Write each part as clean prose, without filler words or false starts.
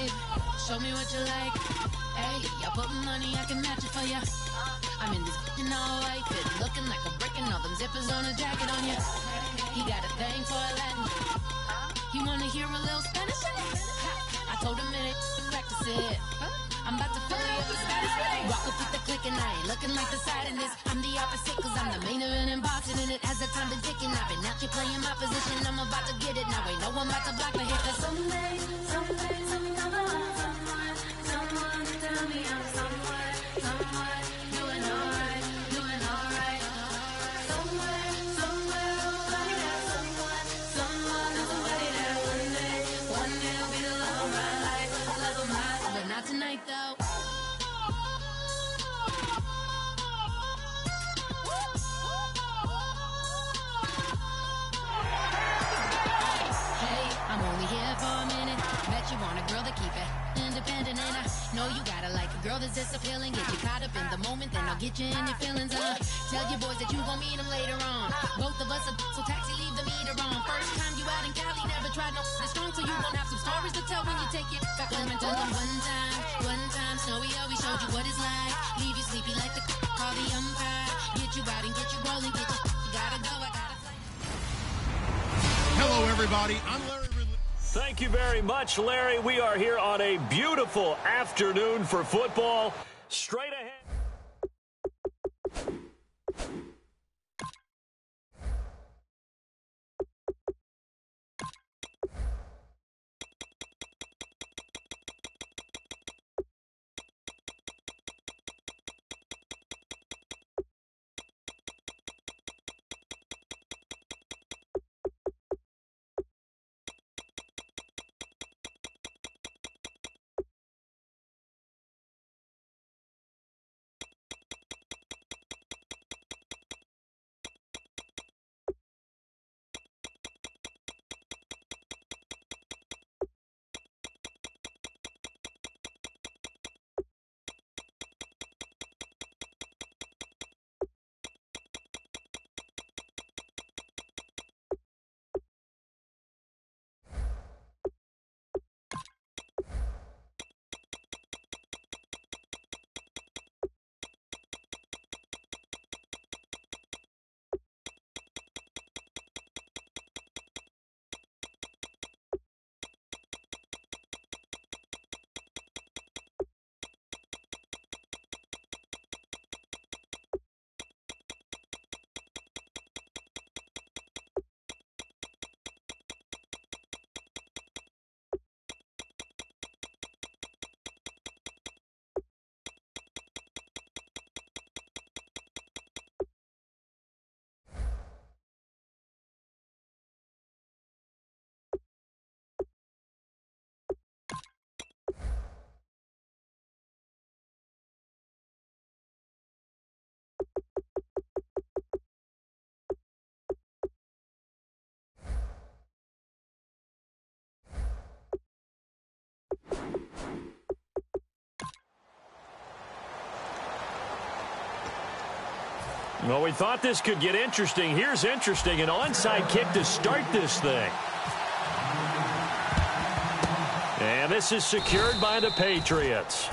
babe. Show me what you like. Hey, y'all put money, I can match it for ya. I'm in this f***ing all white fit, looking like a brick and all them zippers on a jacket on ya. He got a thing for a Latin. He wanna hear a little Spanish? I told him it ain't practice it. I'm about to fill you up with Spanish. Walk up with the click and I ain't looking like the side in this. I'm the opposite cause I'm the main event in boxing and it has the time been ticking. I've been out here playing my position. I'm about to get it now. Ain't no one about to block the hit cause someday I'm gonna find someone to tell me I'm somewhere doing alright. Somewhere I'll find out someone, somebody that one day will be the love of my life, but not tonight though. Hey, I'm only here for a minute. Bet you want a girl to keep it independent, and I know you gotta like a girl that's this appealing. Get you caught up in the moment, then I'll get you in your feelings. Tell your boys that you gon' meet them later on. Both of us are so taxi, leave the meter on. First time you out in Cali, never tried no this strong, so you gon' have some stories to tell when you take it back home and tell them one time, Snowy always showed you what it's like. Leave you sleepy like the call the umpire. Get you out and get you rolling, get you gotta go, I gotta play. Hello, everybody. I'm Larry. Thank you very much, Larry. We are here on a beautiful afternoon for football. Straight ahead. Well, we thought this could get interesting. Here's interesting. An onside kick to start this thing. And this is secured by the Patriots.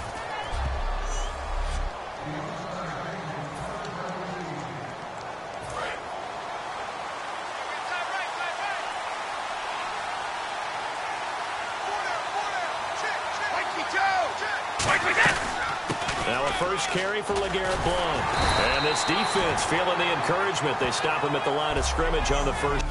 Now a first carry for LeGarrette Blount. And this defense feeling the encouragement. They stop him at the line of scrimmage on the first.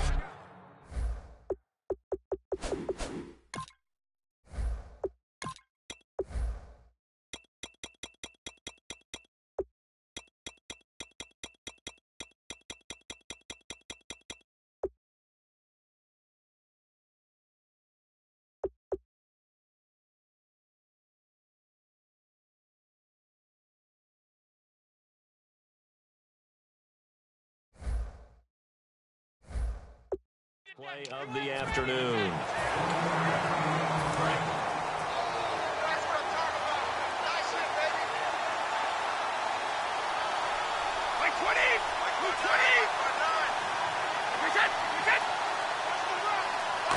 Play of the afternoon.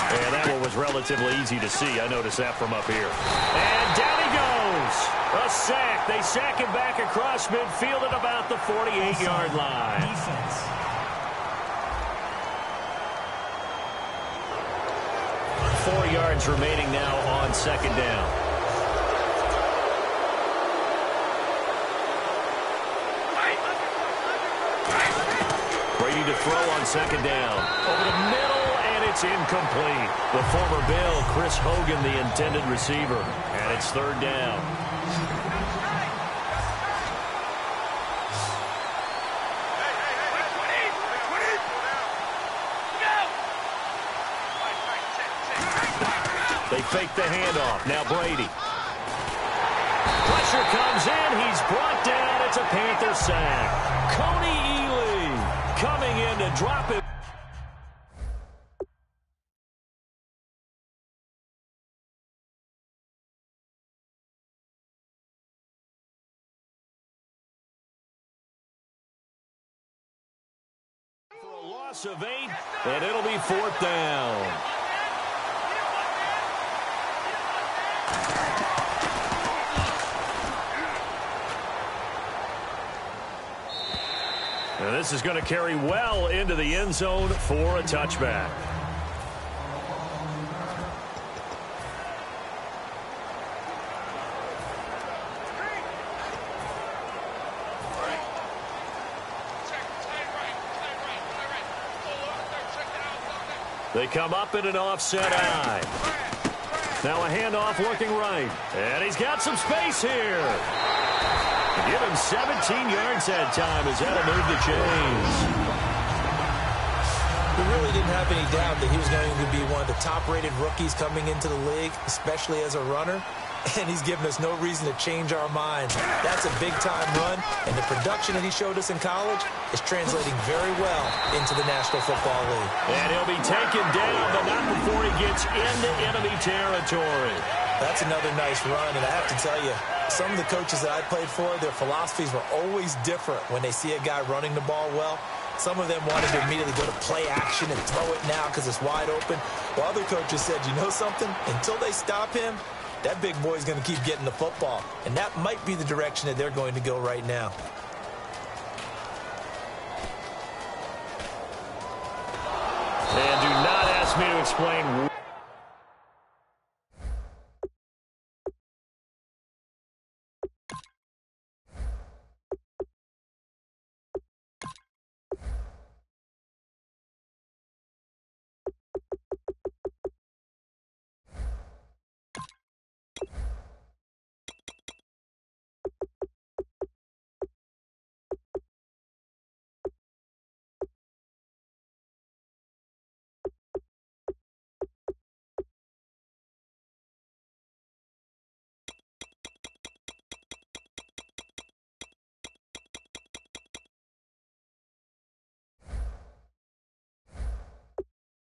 And that one was relatively relatively easy to see. I noticed that from up here. And down he goes. A sack. They sack him back across midfield at about the 48-yard line. Defense. 4 yards remaining now on second down. Brady to throw on second down. Over the middle, and it's incomplete. The former Bill, Chris Hogan, the intended receiver. And it's third down. They fake the handoff. Now Brady. Pressure comes in. He's brought down. It's a Panther sack. Coney Ely coming in to drop it. For a loss of 8, and it'll be fourth down. And this is going to carry well into the end zone for a touchback. They come up in an offset eye. Now a handoff looking right. And he's got some space here. Give him 17 yards that time as that'll move the chains. We really didn't have any doubt that he was going to be one of the top-rated rookies coming into the league, especially as a runner. And he's given us no reason to change our minds. That's a big-time run, and the production that he showed us in college is translating very well into the National Football League. And he'll be taken down, but not before he gets into enemy territory. That's another nice run, and I have to tell you, some of the coaches that I played for, their philosophies were always different when they see a guy running the ball well. Some of them wanted to immediately go to play action and throw it now because it's wide open. While other coaches said, you know something? Until they stop him, that big boy's going to keep getting the football. And that might be the direction that they're going to go right now. And do not ask me to explain.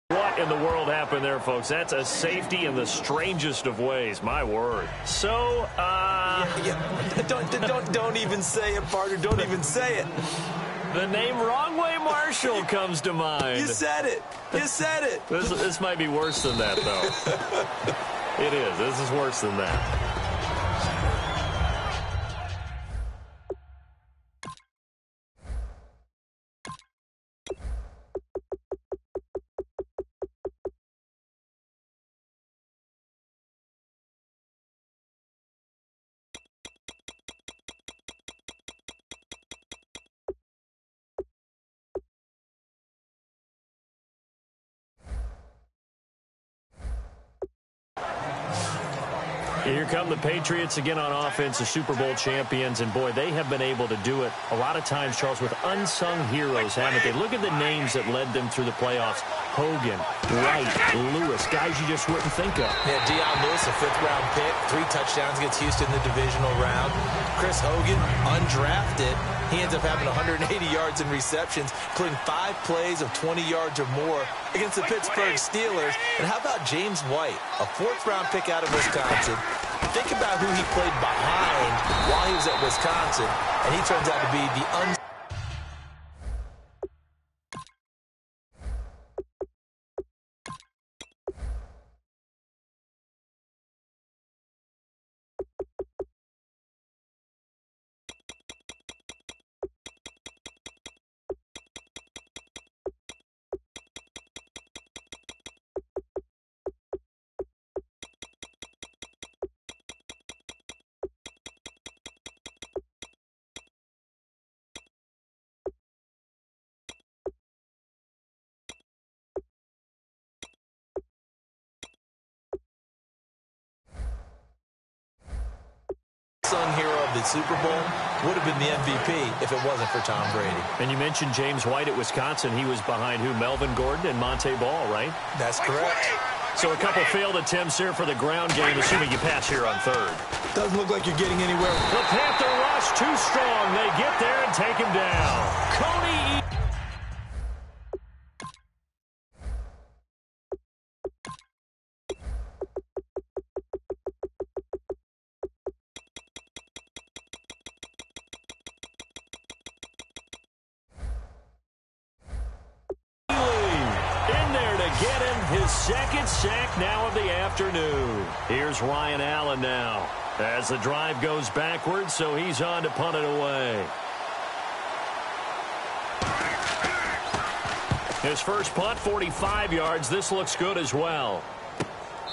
What in the world happened there, folks? That's a safety in the strangest of ways. My word. So, Don't even say it, partner. Don't even say it. The name Wrong Way Marshall comes to mind. You said it. You said it. This might be worse than that, though. It is. This is worse than that. Here come the Patriots again on offense, the Super Bowl champions, and boy, they have been able to do it a lot of times, Charles, with unsung heroes, haven't they? Look at the names that led them through the playoffs. Hogan, Wright, Lewis, guys you just wouldn't think of. Yeah, Deion Lewis, a fifth-round pick, 3 touchdowns against Houston in the divisional round. Chris Hogan, undrafted. He ends up having 180 yards in receptions, including 5 plays of 20 yards or more against the Pittsburgh Steelers. And how about James White, a 4th-round pick out of Wisconsin? Think about who he played behind while he was at Wisconsin, and he turns out to be the the Super Bowl, would have been the MVP if it wasn't for Tom Brady. And you mentioned James White at Wisconsin. He was behind who? Melvin Gordon and Monte Ball, right? That's correct. So a couple failed attempts here for the ground game, assuming you pass here on third. Doesn't look like you're getting anywhere. The Panther rush too strong. They get there and take him down. Coney get him his second sack now of the afternoon. Here's Ryan Allen now as the drive goes backwards, so he's on to punt it away. His first punt, 45 yards. This looks good as well.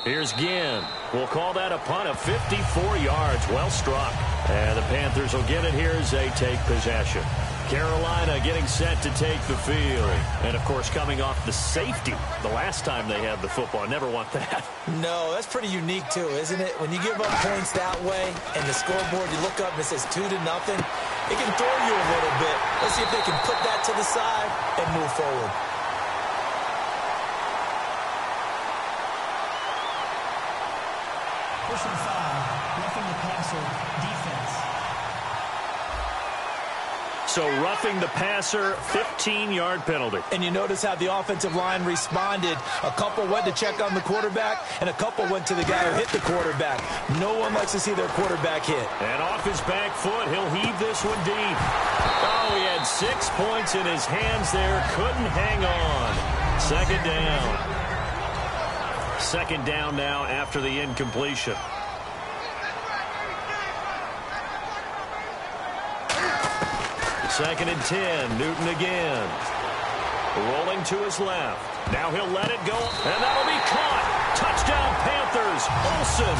Here's Ginn. We'll call that a punt of 54 yards. Well struck. And the Panthers will get it here as they take possession. Carolina getting set to take the field. And, of course, coming off the safety the last time they had the football. Never want that. No, that's pretty unique, too, isn't it? When you give up points that way and the scoreboard, you look up and it says 2-0, it can throw you a little bit. Let's see if they can put that to the side and move forward. Personal foul, roughing the passer, defense. So roughing the passer, 15-yard penalty. And you notice how the offensive line responded. A couple went to check on the quarterback, and a couple went to the guy who hit the quarterback. No one likes to see their quarterback hit. And off his back foot, he'll heave this one deep. Oh, he had 6 points in his hands there. Couldn't hang on. Second down. Second down now after the incompletion. Second and 10. Newton again. Rolling to his left. Now he'll let it go, and that'll be caught. Touchdown, Panthers. Olsen.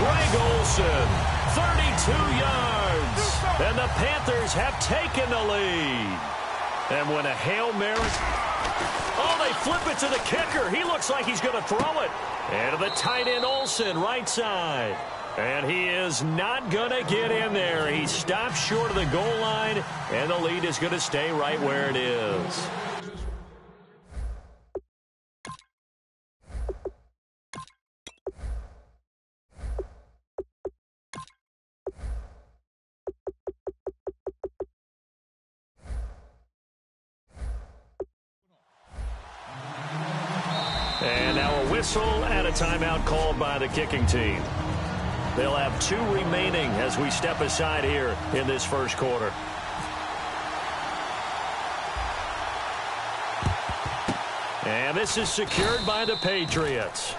Greg Olsen. 32 yards. And the Panthers have taken the lead. And when a Hail Mary... Oh, they flip it to the kicker. He looks like he's going to throw it. And to the tight end, Olsen, right side. And he is not going to get in there. He stops short of the goal line, and the lead is going to stay right where it is. And now a whistle and a timeout called by the kicking team. They'll have 2 remaining as we step aside here in this first quarter. And this is secured by the Patriots.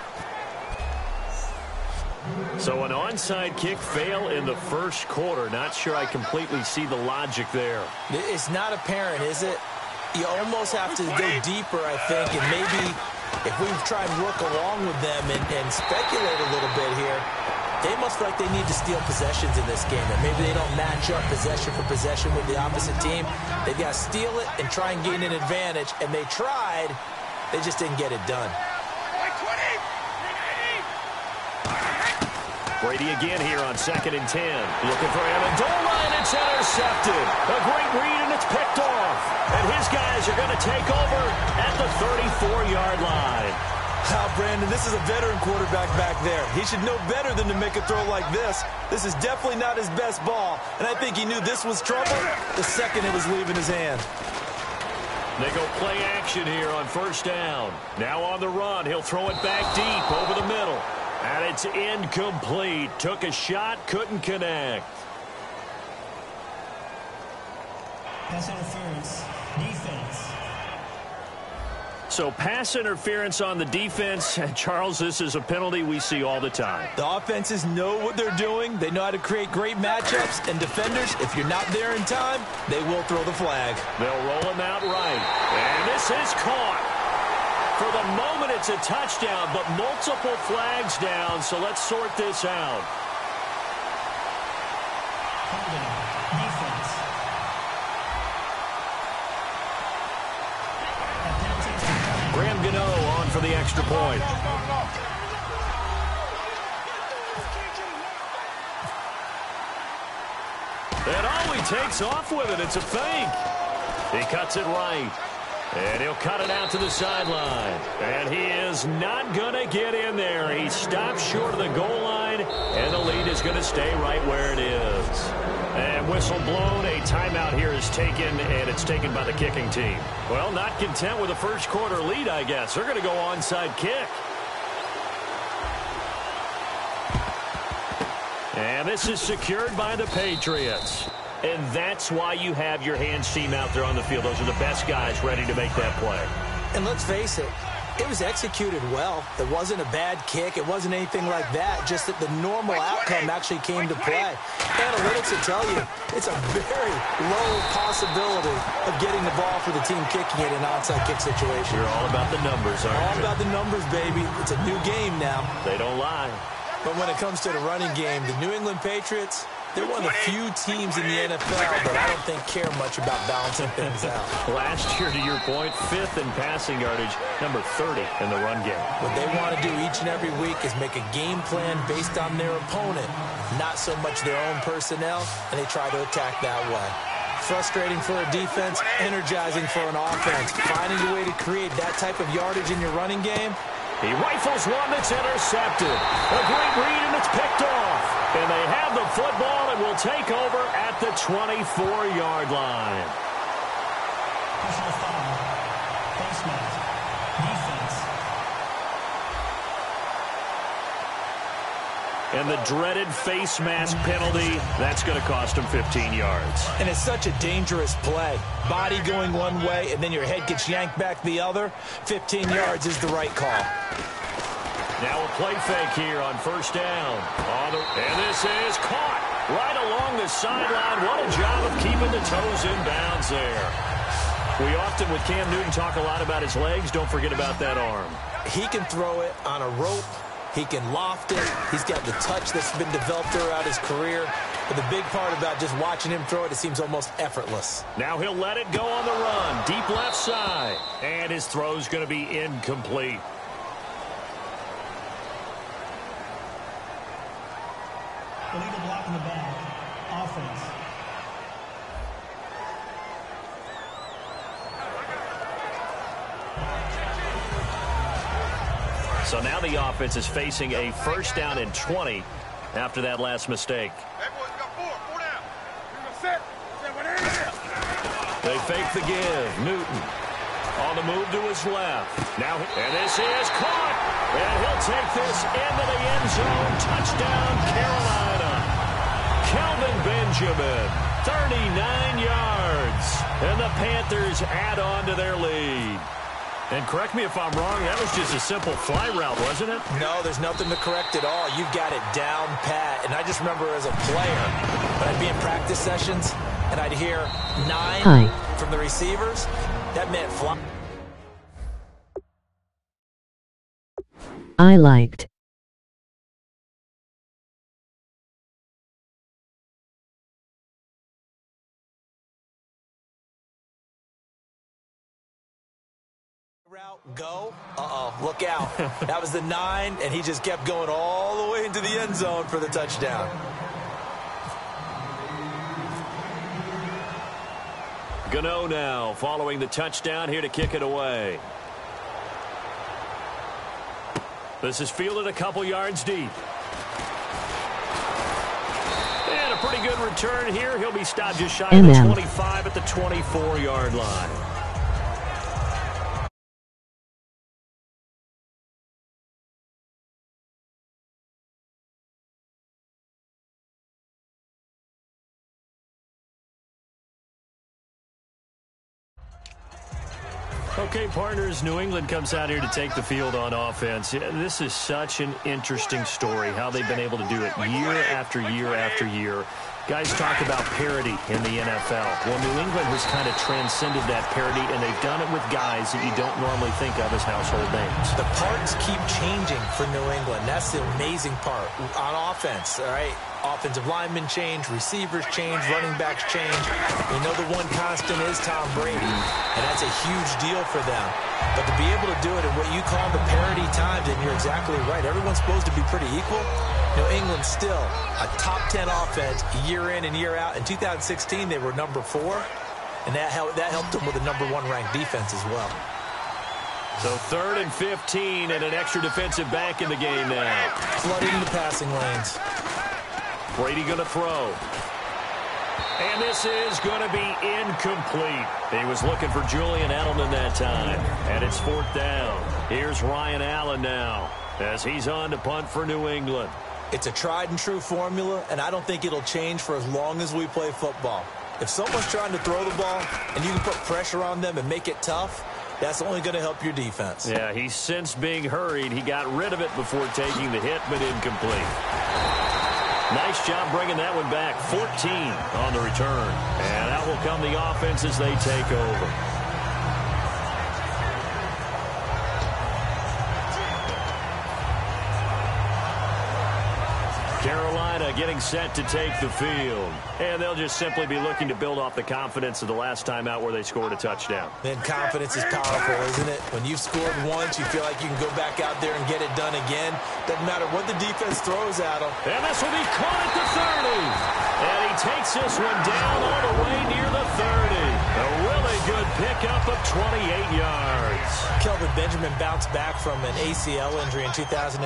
So an onside kick fail in the first quarter. Not sure I completely see the logic there. It's not apparent, is it? You almost have to go deeper, I think, and maybe if we try and work along with them and speculate a little bit here, they must feel like they need to steal possessions in this game, or maybe they don't match up possession for possession with the opposite team. They've got to steal it and try and gain an advantage, and they tried. They just didn't get it done. Brady again here on 2nd and 10. Looking for Amendola, and it's intercepted. A great read, and it's picked off. And his guys are going to take over at the 34-yard line. Wow, Brandon, this is a veteran quarterback back there. He should know better than to make a throw like this. This is definitely not his best ball, and I think he knew this was trouble the second it was leaving his hand. They go play action here on first down. Now on the run, he'll throw it back deep over the middle. And it's incomplete. Took a shot, couldn't connect. Pass interference, defense. So pass interference on the defense. Charles, this is a penalty we see all the time. The offenses know what they're doing. They know how to create great matchups. And defenders, if you're not there in time, they will throw the flag. They'll roll him out right. And this is caught. For the moment, it's a touchdown, but multiple flags down, so let's sort this out. Holding, defense. Graham Gano on for the extra point. And he takes off with it. It's a fake. He cuts it right. And he'll cut it out to the sideline. And he is not going to get in there. He stops short of the goal line, and the lead is going to stay right where it is. And whistle blown, a timeout here is taken, and it's taken by the kicking team. Well, not content with a first quarter lead, I guess. They're going to go onside kick. And this is secured by the Patriots. And that's why you have your hands team out there on the field. Those are the best guys ready to make that play. And let's face it, it was executed well. It wasn't a bad kick. It wasn't anything like that. Just that the normal outcome actually came to play. Analytics will tell you it's a very low possibility of getting the ball for the team kicking it in an onside kick situation. You're all about the numbers, aren't you? All about the numbers, baby. It's a new game now. They don't lie. But when it comes to the running game, the New England Patriots, they're one of the few teams in the NFL that I don't think care much about balancing things out. Last year, to your point, 5th in passing yardage, number 30 in the run game. What they want to do each and every week is make a game plan based on their opponent, not so much their own personnel, and they try to attack that way. Frustrating for a defense, energizing for an offense. Finding a way to create that type of yardage in your running game. He rifles one that's intercepted. A great read, and it's picked off. And they have the football and will take over at the 24-yard line. Personal foul. Face mask. Defense. And the dreaded face mask penalty, that's going to cost him 15 yards. And it's such a dangerous play. Body going one way, and then your head gets yanked back the other. 15 yards is the right call. Now a play fake here on first down. And this is caught right along the sideline. What a job of keeping the toes in bounds there. We often, with Cam Newton, talk a lot about his legs. Don't forget about that arm. He can throw it on a rope. He can loft it. He's got the touch that's been developed throughout his career. But the big part about just watching him throw it seems almost effortless. Now he'll let it go on the run. Deep left side. And his throw's going to be incomplete. Illegal block in the back. Offense. So now the offense is facing a first down and 20 after that last mistake. They fake the give. Newton on the move to his left. Now, and this is caught. And he'll take this into the end zone. Touchdown, Carolina. Kelvin Benjamin, 39 yards. And the Panthers add on to their lead. And correct me if I'm wrong, that was just a simple fly route, wasn't it? No, there's nothing to correct at all. You've got it down pat. And I just remember as a player, when I'd be in practice sessions, and I'd hear 9 from the receivers, that meant fly. I liked. Route, go. Look out. That was the 9, and he just kept going all the way into the end zone for the touchdown. Gano now following the touchdown here to kick it away. This is fielded a couple yards deep. And a pretty good return here. He'll be stopped just shy of the 25 at the 24-yard line. Okay, partners, New England comes out here to take the field on offense. This is such an interesting story, how they've been able to do it year after year after year. Guys talk about parity in the NFL. Well, New England has kind of transcended that parity, and they've done it with guys that you don't normally think of as household names. The parts keep changing for New England. That's the amazing part. On offense, all right, offensive linemen change, receivers change, running backs change. We know the one constant is Tom Brady, and that's a huge deal for them. But to be able to do it in what you call the parity times, and you're exactly right, everyone's supposed to be pretty equal. New England still a top 10 offense year in and year out. In 2016, they were number 4, and that helped them with a number 1 ranked defense as well. So 3rd and 15 and an extra defensive back in the game now. Flooding the passing lanes. Brady going to throw. And this is going to be incomplete. He was looking for Julian Edelman that time. And it's 4th down. Here's Ryan Allen now as he's on to punt for New England. It's a tried and true formula, and I don't think it'll change for as long as we play football. If someone's trying to throw the ball and you can put pressure on them and make it tough, that's only going to help your defense. Yeah, he's since being hurried. He got rid of it before taking the hit, but incomplete. Nice job bringing that one back. 14 on the return. And out will come the offense as they take over. Carolina getting set to take the field. And they'll just simply be looking to build off the confidence of the last time out where they scored a touchdown. And confidence is powerful, isn't it? When you've scored once, you feel like you can go back out there and get it done again. Doesn't matter what the defense throws at them. And this will be caught at the 30. And he takes this one down all the way near the 30. A really good pickup of 28 yards. Kelvin Benjamin bounced back from an ACL injury in 2015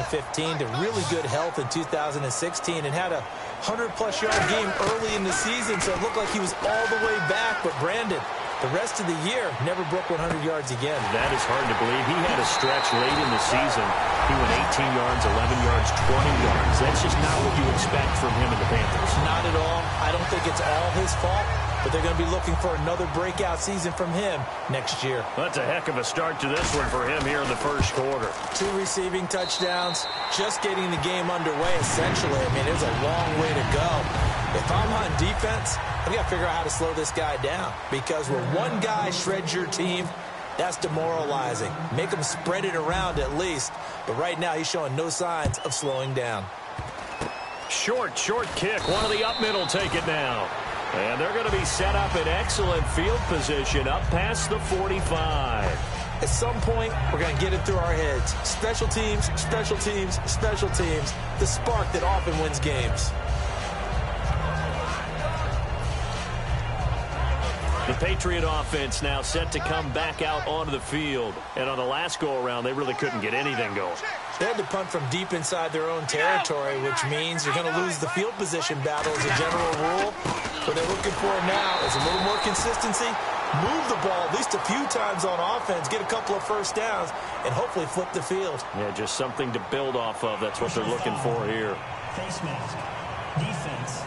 to really good health in 2016 and had a 100-plus yard game early in the season, so it looked like he was all the way back. But Brandon, the rest of the year, never broke 100 yards again. That is hard to believe. He had a stretch late in the season. He went 18 yards, 11 yards, 20 yards. That's just not what you expect from him in the Panthers. Not at all. I don't think it's all his fault, but they're going to be looking for another breakout season from him next year. That's a heck of a start to this one for him here in the first quarter. 2 receiving touchdowns, just getting the game underway, essentially. I mean, there's a long way to go. If I'm on defense, I've got to figure out how to slow this guy down, because when one guy shreds your team, that's demoralizing. Make him spread it around at least. But right now, he's showing no signs of slowing down. Short kick. One of the up middle take it now. And they're going to be set up in excellent field position up past the 45. At some point, we're going to get it through our heads. Special teams, special teams, special teams. The spark that often wins games. The Patriot offense now set to come back out onto the field. And on the last go-around, they really couldn't get anything going. They had to punt from deep inside their own territory, which means you're going to lose the field position battle as a general rule. What they're looking for now is a little more consistency, move the ball at least a few times on offense, get a couple of first downs, and hopefully flip the field. Yeah, just something to build off of. That's what they're looking for here. Face mask. Defense.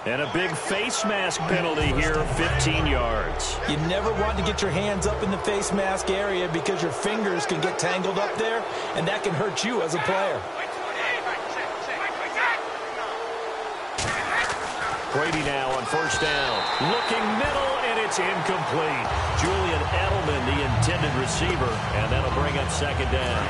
And a big face mask penalty here of 15 yards. You never want to get your hands up in the face mask area because your fingers can get tangled up there, and that can hurt you as a player. Brady now on first down. Looking middle, and it's incomplete. Julian Edelman, the intended receiver, and that'll bring up second down.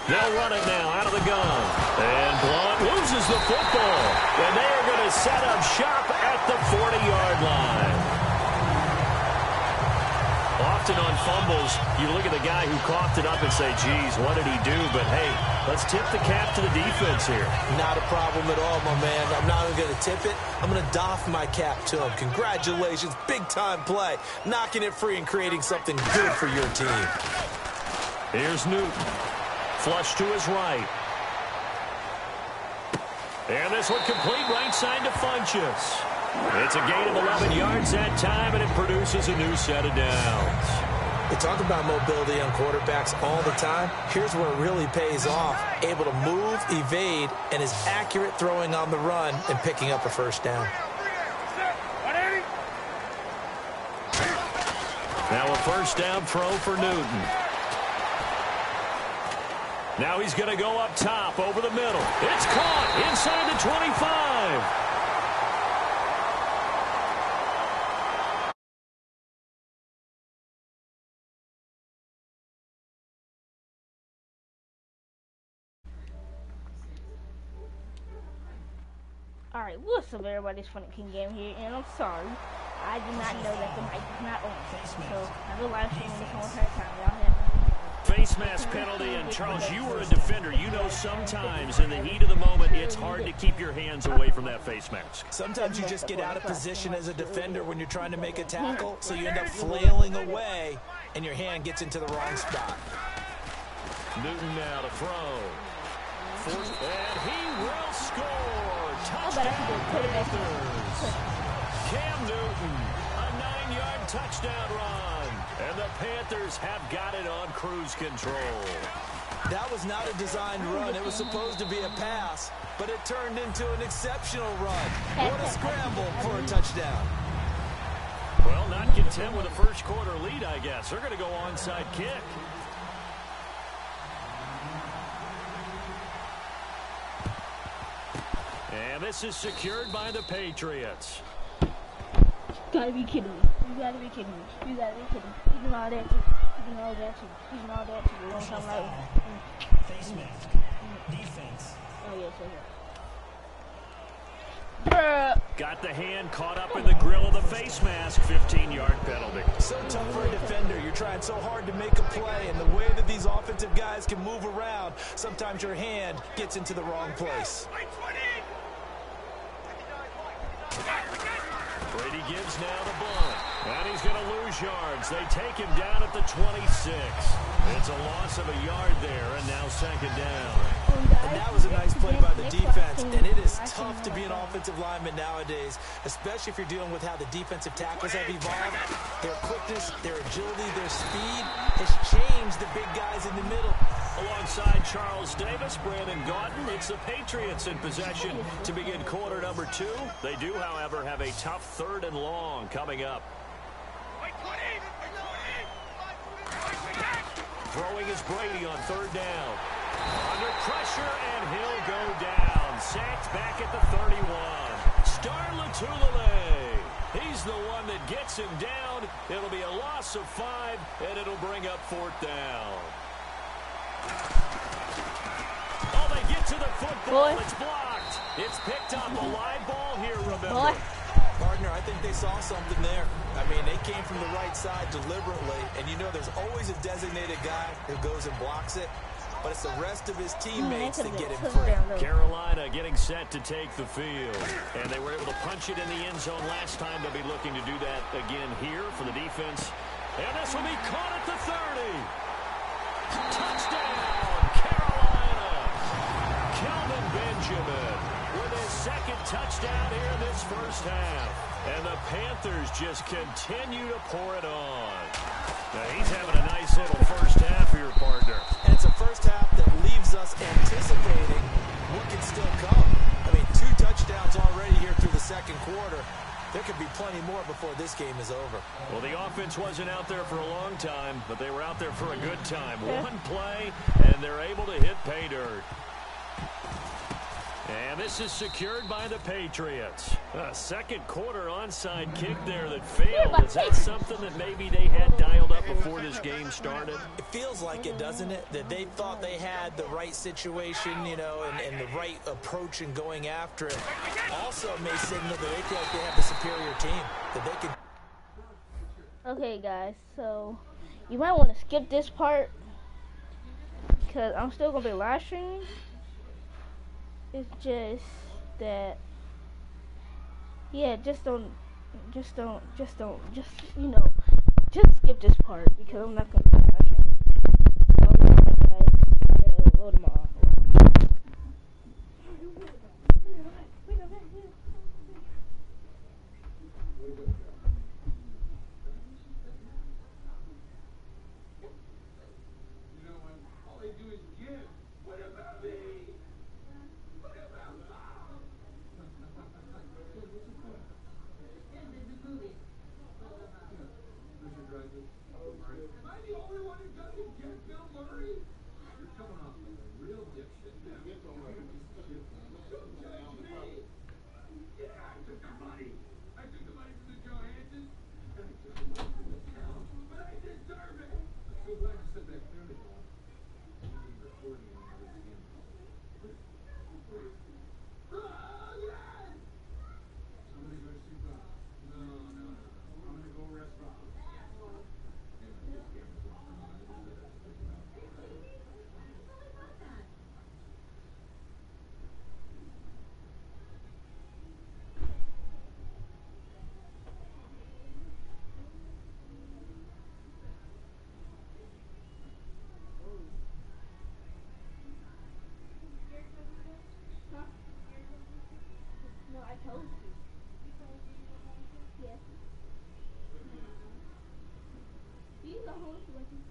They'll run it now out of the gun. And Blunt loses the football. And they are going to set up shop at the 40-yard line. Often on fumbles, you look at the guy who coughed it up and say, geez, what did he do? But, hey, let's tip the cap to the defense here. Not a problem at all, my man. I'm not even going to tip it. I'm going to doff my cap to him. Congratulations. Big-time play. Knocking it free and creating something good for your team. Here's Newton. Flush to his right. And this one complete right side to Funchess. It's a gain of 11 yards that time, and it produces a new set of downs. We talk about mobility on quarterbacks all the time. Here's where it really pays off. Able to move, evade, and is accurate throwing on the run and picking up a first down. Now a first down throw for Newton. Now he's going to go up top over the middle. It's caught inside the 25. Alright, what's up everybody, it's Funny King Game here, and I'm sorry. I did not know that the mic is not on. So, I've been live streaming this whole entire time. Y'all have face mask penalty, and Charles, you were a defender. You know sometimes in the heat of the moment, it's hard to keep your hands away from that face mask. Sometimes you just get out of position as a defender when you're trying to make a tackle, so you end up flailing away, and your hand gets into the wrong spot. Newton now to throw. And he will score. Touchdown Panthers. Cam Newton, a 9-yard touchdown run. And the Panthers have got it on cruise control. That was not a designed run. It was supposed to be a pass, but it turned into an exceptional run. What a scramble for a touchdown. Well, not content with a first quarter lead, I guess. They're going to go onside kick. And this is secured by the Patriots. You gotta be kidding me. You gotta be kidding me. You gotta be kidding me. You can all that too. You can all that too. You can all that too. You know what I'm talking about? Face mask. Defense. Oh, yes, yes. Got the hand caught up in the grill of the face mask. 15-yard penalty. So tough for a defender. You're trying so hard to make a play, and the way that these offensive guys can move around, sometimes your hand gets into the wrong place. Brady gives now the bunt, and he's going to lose yards. They take him down at the 26. It's a loss of a yard there, and now second down. And that was a nice play by the defense, and it is tough to be an offensive lineman nowadays, especially if you're dealing with how the defensive tackles have evolved. Their quickness, their agility, their speed has changed the big guys in the middle. Alongside Charles Davis, Brandon Gaudin, it's the Patriots in possession to begin quarter number 2. They do, however, have a tough 3rd and long coming up. Throwing is Brady on 3rd down. Under pressure, and he'll go down. Sacked back at the 31. Star Latulele. He's the one that gets him down. It'll be a loss of 5, and it'll bring up 4th down. Oh, they get to the football. It's blocked. It's picked up. A live ball here, remember. Partner, I think they saw something there. I mean, they came from the right side deliberately, and you know there's always a designated guy who goes and blocks it, but it's the rest of his teammates that get him free. Carolina getting set to take the field, and they were able to punch it in the end zone last time. They'll be looking to do that again here for the defense, and this will be caught at the 30. Touchdown, Carolina. Kelvin Benjamin with his 2nd touchdown here in this first half. And the Panthers just continue to pour it on. Now he's having a nice little first half here, partner. And it's a first half that leaves us anticipating what can still come. I mean, 2 touchdowns already here through the 2nd quarter. There could be plenty more before this game is over. Well, the offense wasn't out there for a long time, but they were out there for a good time. One play, and they're able to hit pay dirt. And this is secured by the Patriots. A 2nd quarter onside kick there that failed. Is that something that maybe they had dialed up before this game started? It feels like it, doesn't it? That they thought they had the right situation, you know, and the right approach in going after it. Also may signal that they feel like they have the superior team, that they can. Okay, guys, so you might want to skip this part because I'm still going to be live streaming. It's just that, yeah, just skip this part because I'm not going to be live streaming. So, guys, load them all. Am I the only one who told you. Yes. You can go home if you want to.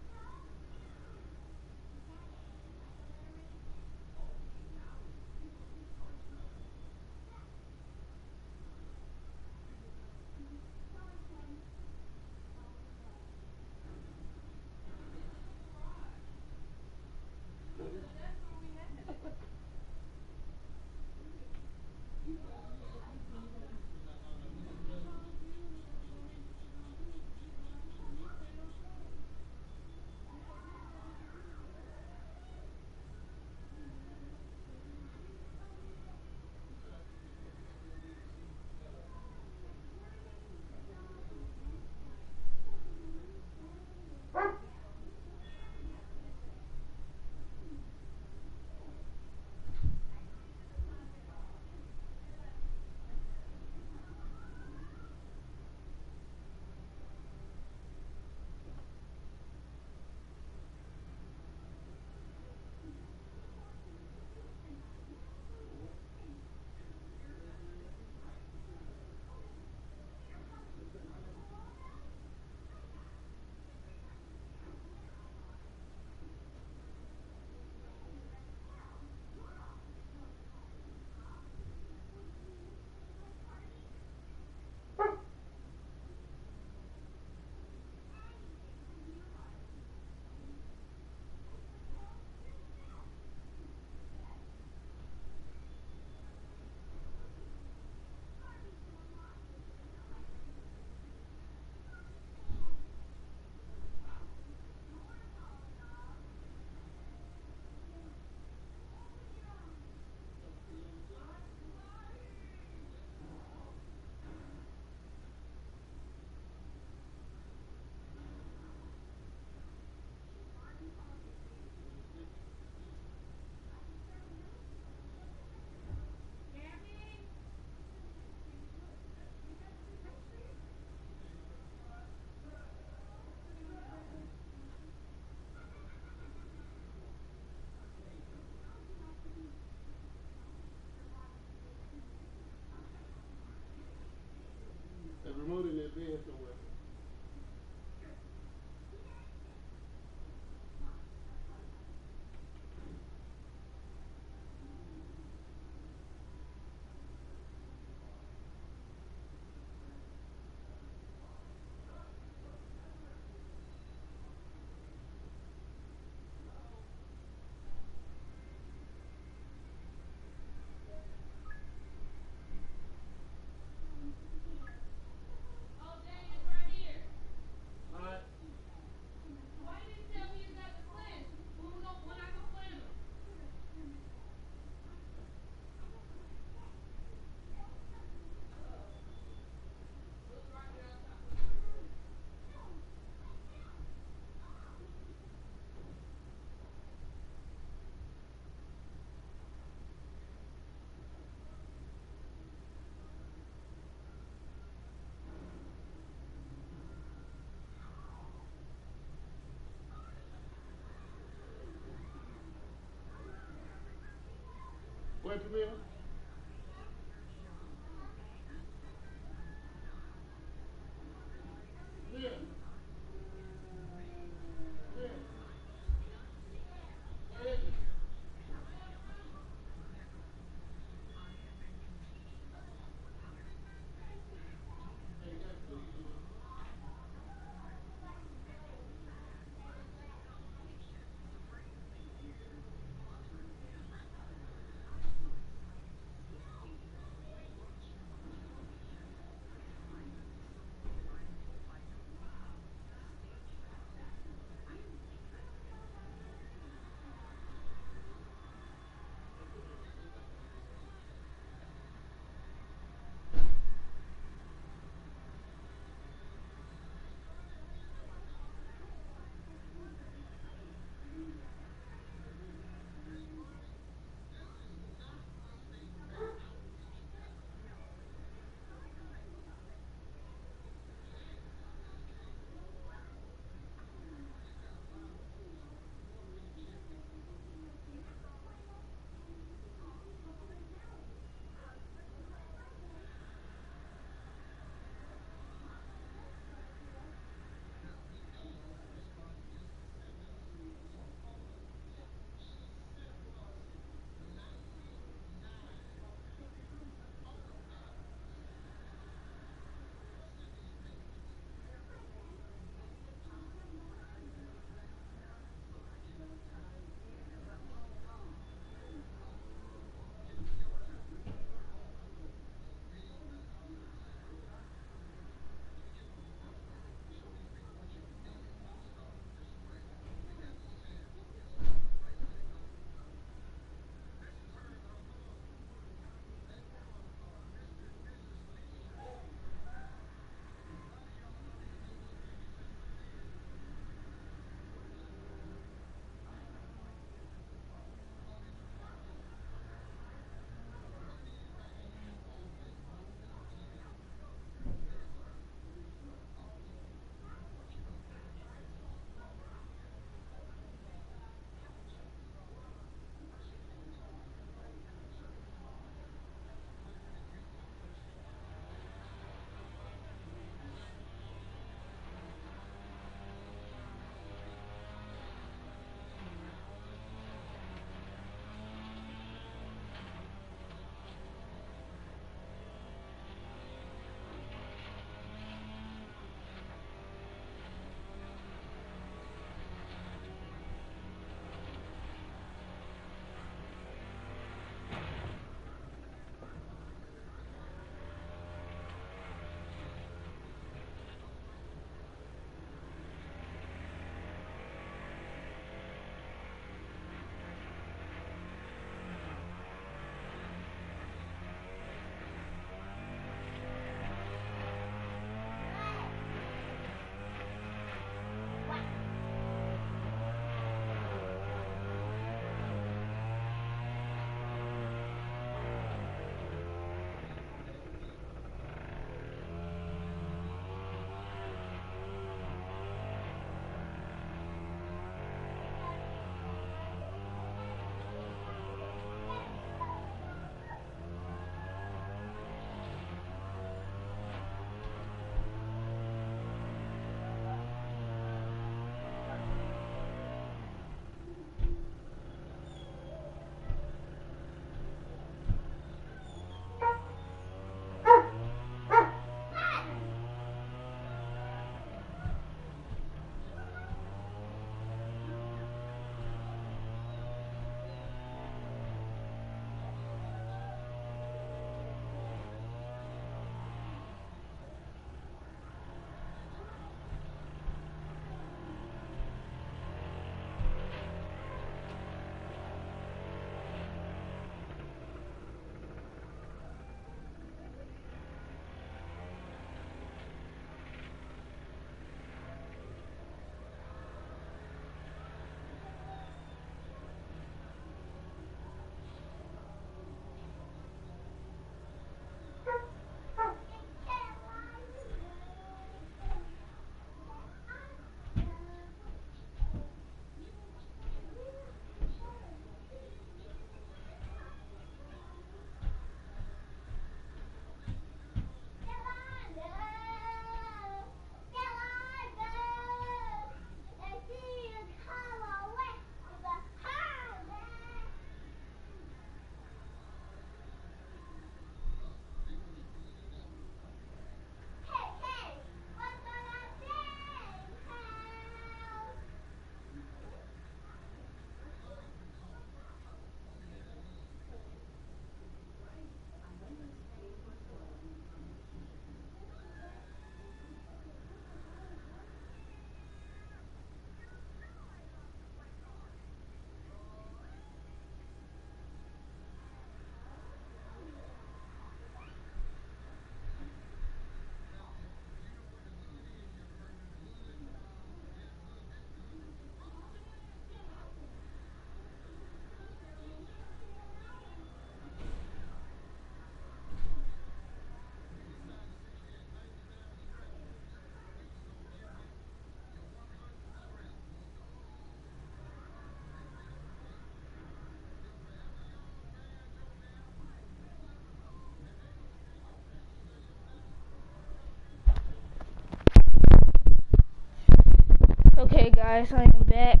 Okay, guys, I am back.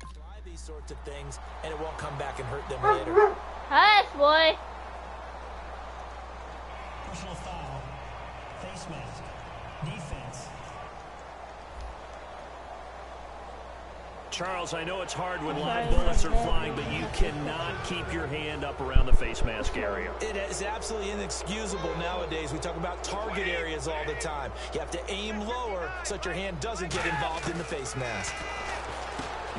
Try these sorts of things, and it won't come back and hurt them later. Hush, boy. Personal foul. Face mask. Defense. Charles, I know it's hard when live bullets are flying, but you cannot keep your hand up around the face mask area. It is absolutely inexcusable nowadays. We talk about target areas all the time. You have to aim lower so that your hand doesn't get involved in the face mask.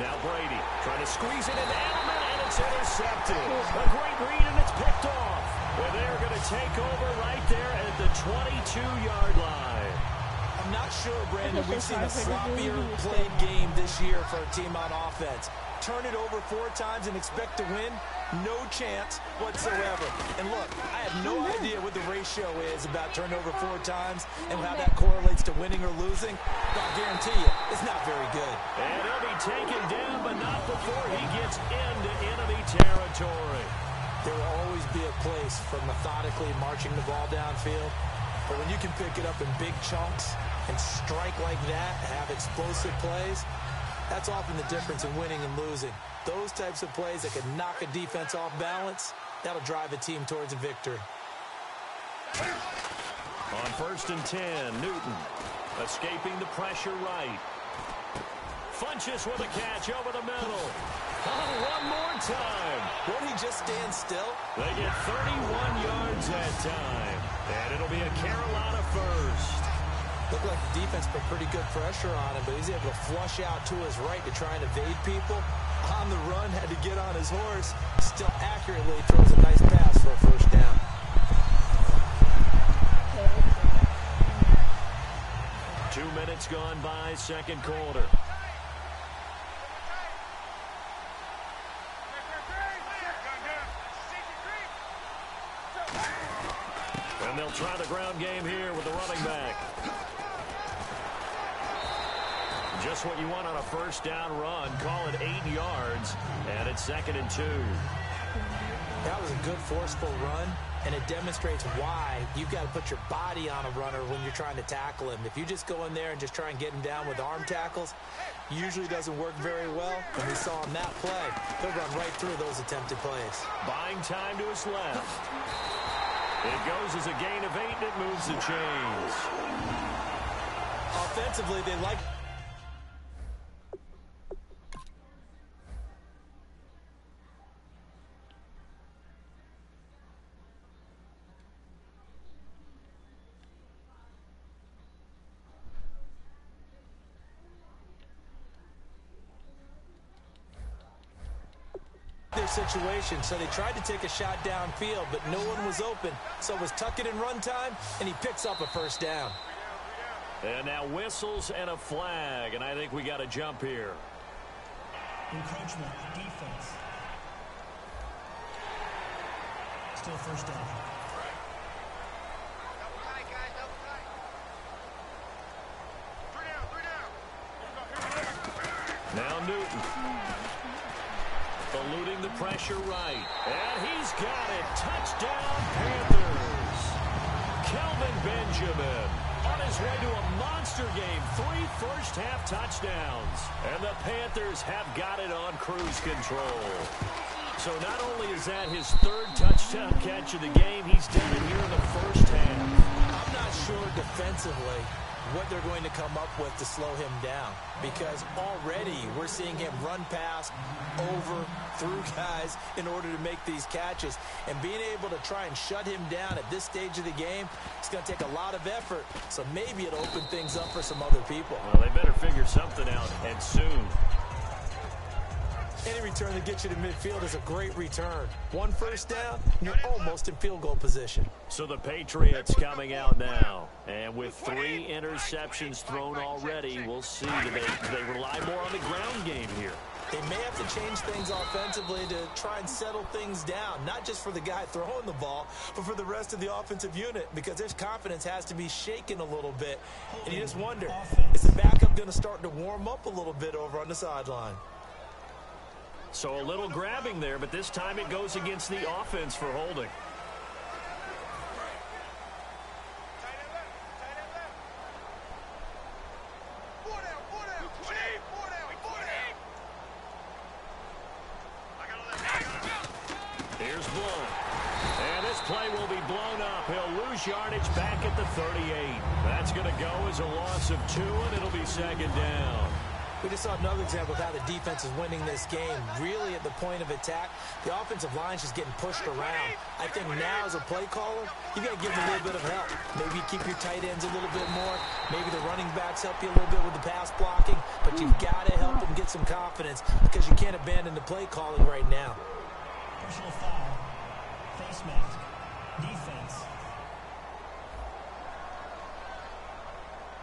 Now Brady trying to squeeze it into Edelman, and it's intercepted. A great read, and it's picked off. Well, they're going to take over right there at the 22-yard line. I'm not sure, Brandon, we've seen a sloppier played game this year for a team on offense. Turn it over 4 times and expect to win? No chance whatsoever. And look, I have no idea what the ratio is about turnover 4 times and how that correlates to winning or losing. But I guarantee you, it's not very good. And he'll be taken down, but not before he gets into enemy territory. There will always be a place for methodically marching the ball downfield. But when you can pick it up in big chunks and strike like that, have explosive plays, that's often the difference in winning and losing. Those types of plays that can knock a defense off balance, that'll drive a team towards a victory. On 1st and 10, Newton escaping the pressure right. Funches with a catch over the middle. Oh, one more time. Won't he just stand still? They get 31 yards that time. And it'll be a Carolina first. Looked like the defense put pretty good pressure on him, but he's able to flush out to his right to try and evade people. On the run, had to get on his horse. Still accurately throws a nice pass for a first down. Two minutes gone by, second quarter. And they'll try the ground game here with the running back. Just what you want on a first down run. Call it 8 yards, and it's 2nd and 2. That was a good, forceful run, and it demonstrates why you've got to put your body on a runner when you're trying to tackle him. If you just go in there and just try and get him down with arm tackles, usually doesn't work very well. And we saw on that play, he'll run right through those attempted plays. Buying time to his left. It goes as a gain of 8, and it moves the chains. Offensively, they like... their situation, so they tried to take a shot downfield, but no one was open, so it was tuck it in run time, and he picks up a first down. And now whistles and a flag, and I think we got a jump here. Encroachment, defense. Still first down. Now Newton. Eluding the pressure right. And he's got it. Touchdown, Panthers. Kelvin Benjamin on his way to a monster game. 3 first-half touchdowns. And the Panthers have got it on cruise control. So not only is that his 3rd touchdown catch of the game, he's done it here in the first half. I'm not sure defensively what they're going to come up with to slow him down, because already we're seeing him run past, over, through guys in order to make these catches, and being able to try and shut him down at this stage of the game, it's going to take a lot of effort, so maybe it'll open things up for some other people. Well, they better figure something out, and soon. Any return that gets you to midfield is a great return. 1 first down, you're almost in field goal position. So the Patriots coming out now. And with 3 interceptions thrown already, we'll see. Do they rely more on the ground game here? They may have to change things offensively to try and settle things down, not just for the guy throwing the ball, but for the rest of the offensive unit, because their confidence has to be shaken a little bit. And you just wonder, is the backup going to start to warm up a little bit over on the sideline? So a little grabbing there, but this time it goes against the offense for holding. is blown. And this play will be blown up. He'll lose yardage back at the 38. That's going to go as a loss of 2, and it'll be second down. We just saw another example of how the defense is winning this game. Really at the point of attack, the offensive line is just getting pushed around. I think now as a play caller, you got to give them a little bit of help. Maybe keep your tight ends a little bit more. Maybe the running backs help you a little bit with the pass blocking. But you've got to help them get some confidence because you can't abandon the play calling right now. Personal foul. Face mask. Defense.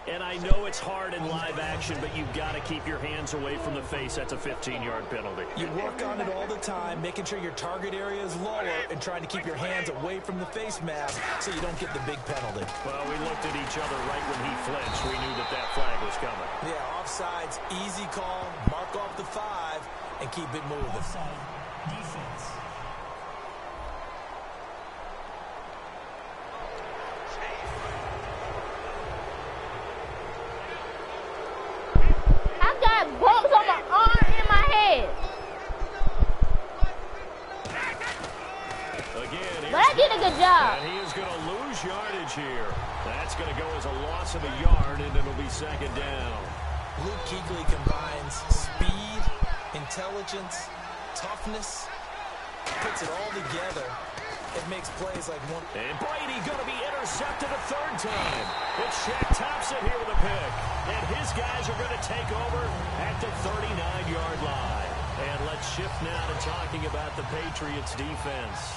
And I know it's hard in live action, but you've got to keep your hands away from the face. That's a 15-yard penalty. You work on it all the time, making sure your target area is lower and trying to keep your hands away from the face mask so you don't get the big penalty. Well, we looked at each other right when he flinched. We knew that flag was coming. Yeah, offsides, easy call, mark off the 5, and keep it moving. Offside. Defense. Bumps on my arm and my head. Again, but I did a good job. And he is going to lose yardage here. That's going to go as a loss of a yard, and it'll be second down. Luke Kuechly combines speed, intelligence, toughness, puts it all together. It makes plays like one. And Brady going to be intercepted a third time. It's Shaq Thompson here with a pick. And his guys are going to take over at the 39-yard line. And let's shift now to talking about the Patriots defense.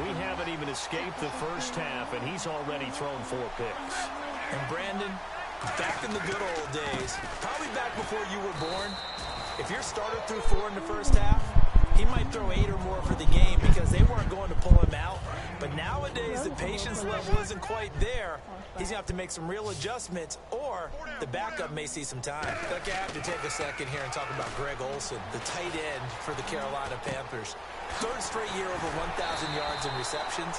We haven't even escaped the first half, and he's already thrown 4 picks. And Brandon, back in the good old days, probably back before you were born, if your starter threw 4 in the first half, he might throw 8 or more for the game because they weren't going to pull him out. But nowadays, the patience level isn't quite there. He's going to have to make some real adjustments, or the backup may see some time. Look, I have to take a second here and talk about Greg Olsen, the tight end for the Carolina Panthers. 3rd straight year over 1,000 yards in receptions.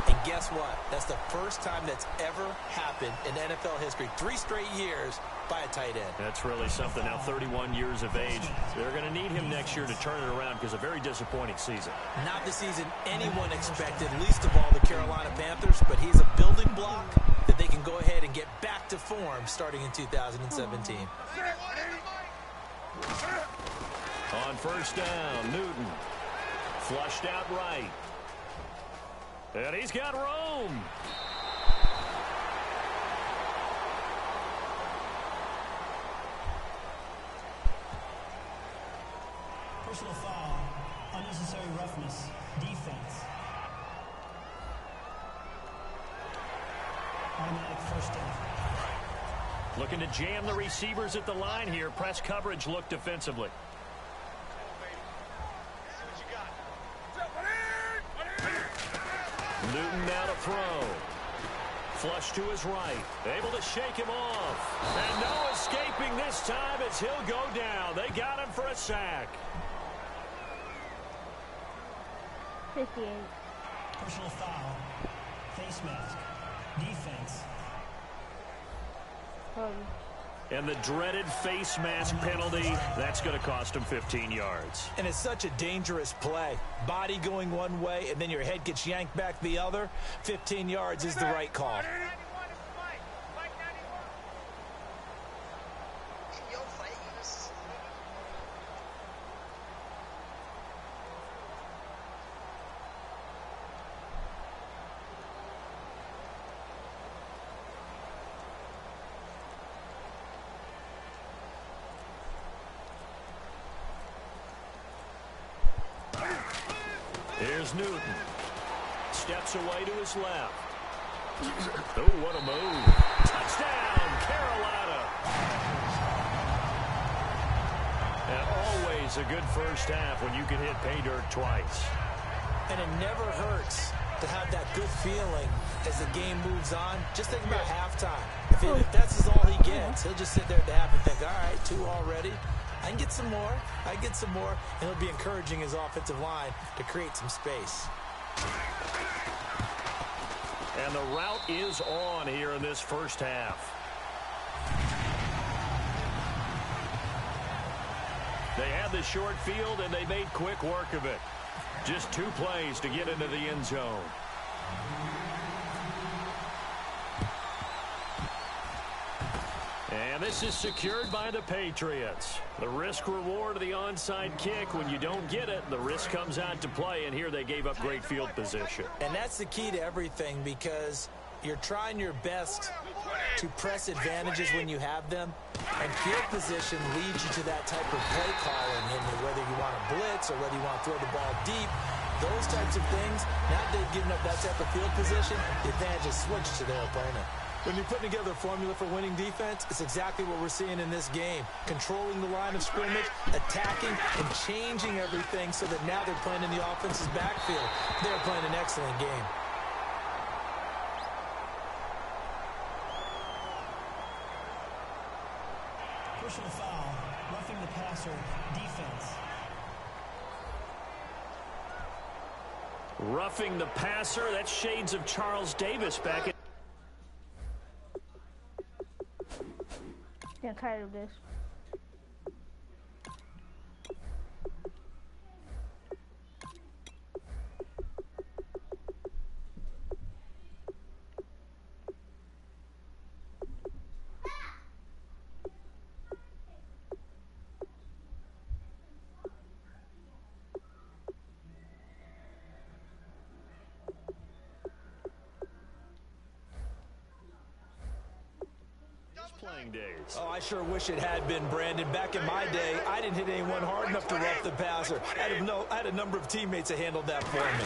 And guess what? That's the first time that's ever happened in NFL history. 3 straight years by a tight end. That's really something. Now 31 years of age. They're going to need him next year to turn it around because a very disappointing season. Not the season anyone expected, least of all the Carolina Panthers, but he's a building block that they can go ahead and get back to form starting in 2017. On first down, Newton. Flushed out right. And he's got room. Personal foul. Unnecessary roughness. Defense. Automatic first down. Looking to jam the receivers at the line here. Press coverage look defensively. Newton now to throw. Flush to his right. Able to shake him off. And no escaping this time as he'll go down. They got him for a sack. 58. Personal foul. Face mask. Defense. And the dreaded face mask penalty, that's going to cost him 15 yards. And it's such a dangerous play. Body going one way, and then your head gets yanked back the other. 15 yards is the right call. Here's Newton. Steps away to his left. Oh, what a move. Touchdown, Carolina. And always a good first half when you can hit pay dirt twice. And it never hurts to have that good feeling as the game moves on. Just think about halftime. If that's all he gets, he'll just sit there at the half and think, all right, 2 already. I can get some more. I get some more. And he'll be encouraging his offensive line to create some space. And the route is on here in this first half. They had the short field, and they made quick work of it. Just 2 plays to get into the end zone. And this is secured by the Patriots. The risk-reward of the onside kick. When you don't get it, the risk comes out to play, and here they gave up great field position. And that's the key to everything, because you're trying your best to press advantages when you have them, and field position leads you to that type of play calling, whether you want to blitz or whether you want to throw the ball deep. Those types of things, now that they've given up that type of field position, the advantage is switched to their opponent. When you put together a formula for winning defense, it's exactly what we're seeing in this game. Controlling the line of scrimmage, attacking, and changing everything so that now they're playing in the offense's backfield. They're playing an excellent game. Personal foul, roughing the passer, defense. Roughing the passer, that's shades of Charles Davis back in. I'm tired of this. Playing days. Oh, I sure wish it had been, Brandon. Back in my day, I didn't hit anyone hard enough to rough the passer. I had a number of teammates that handled that for me.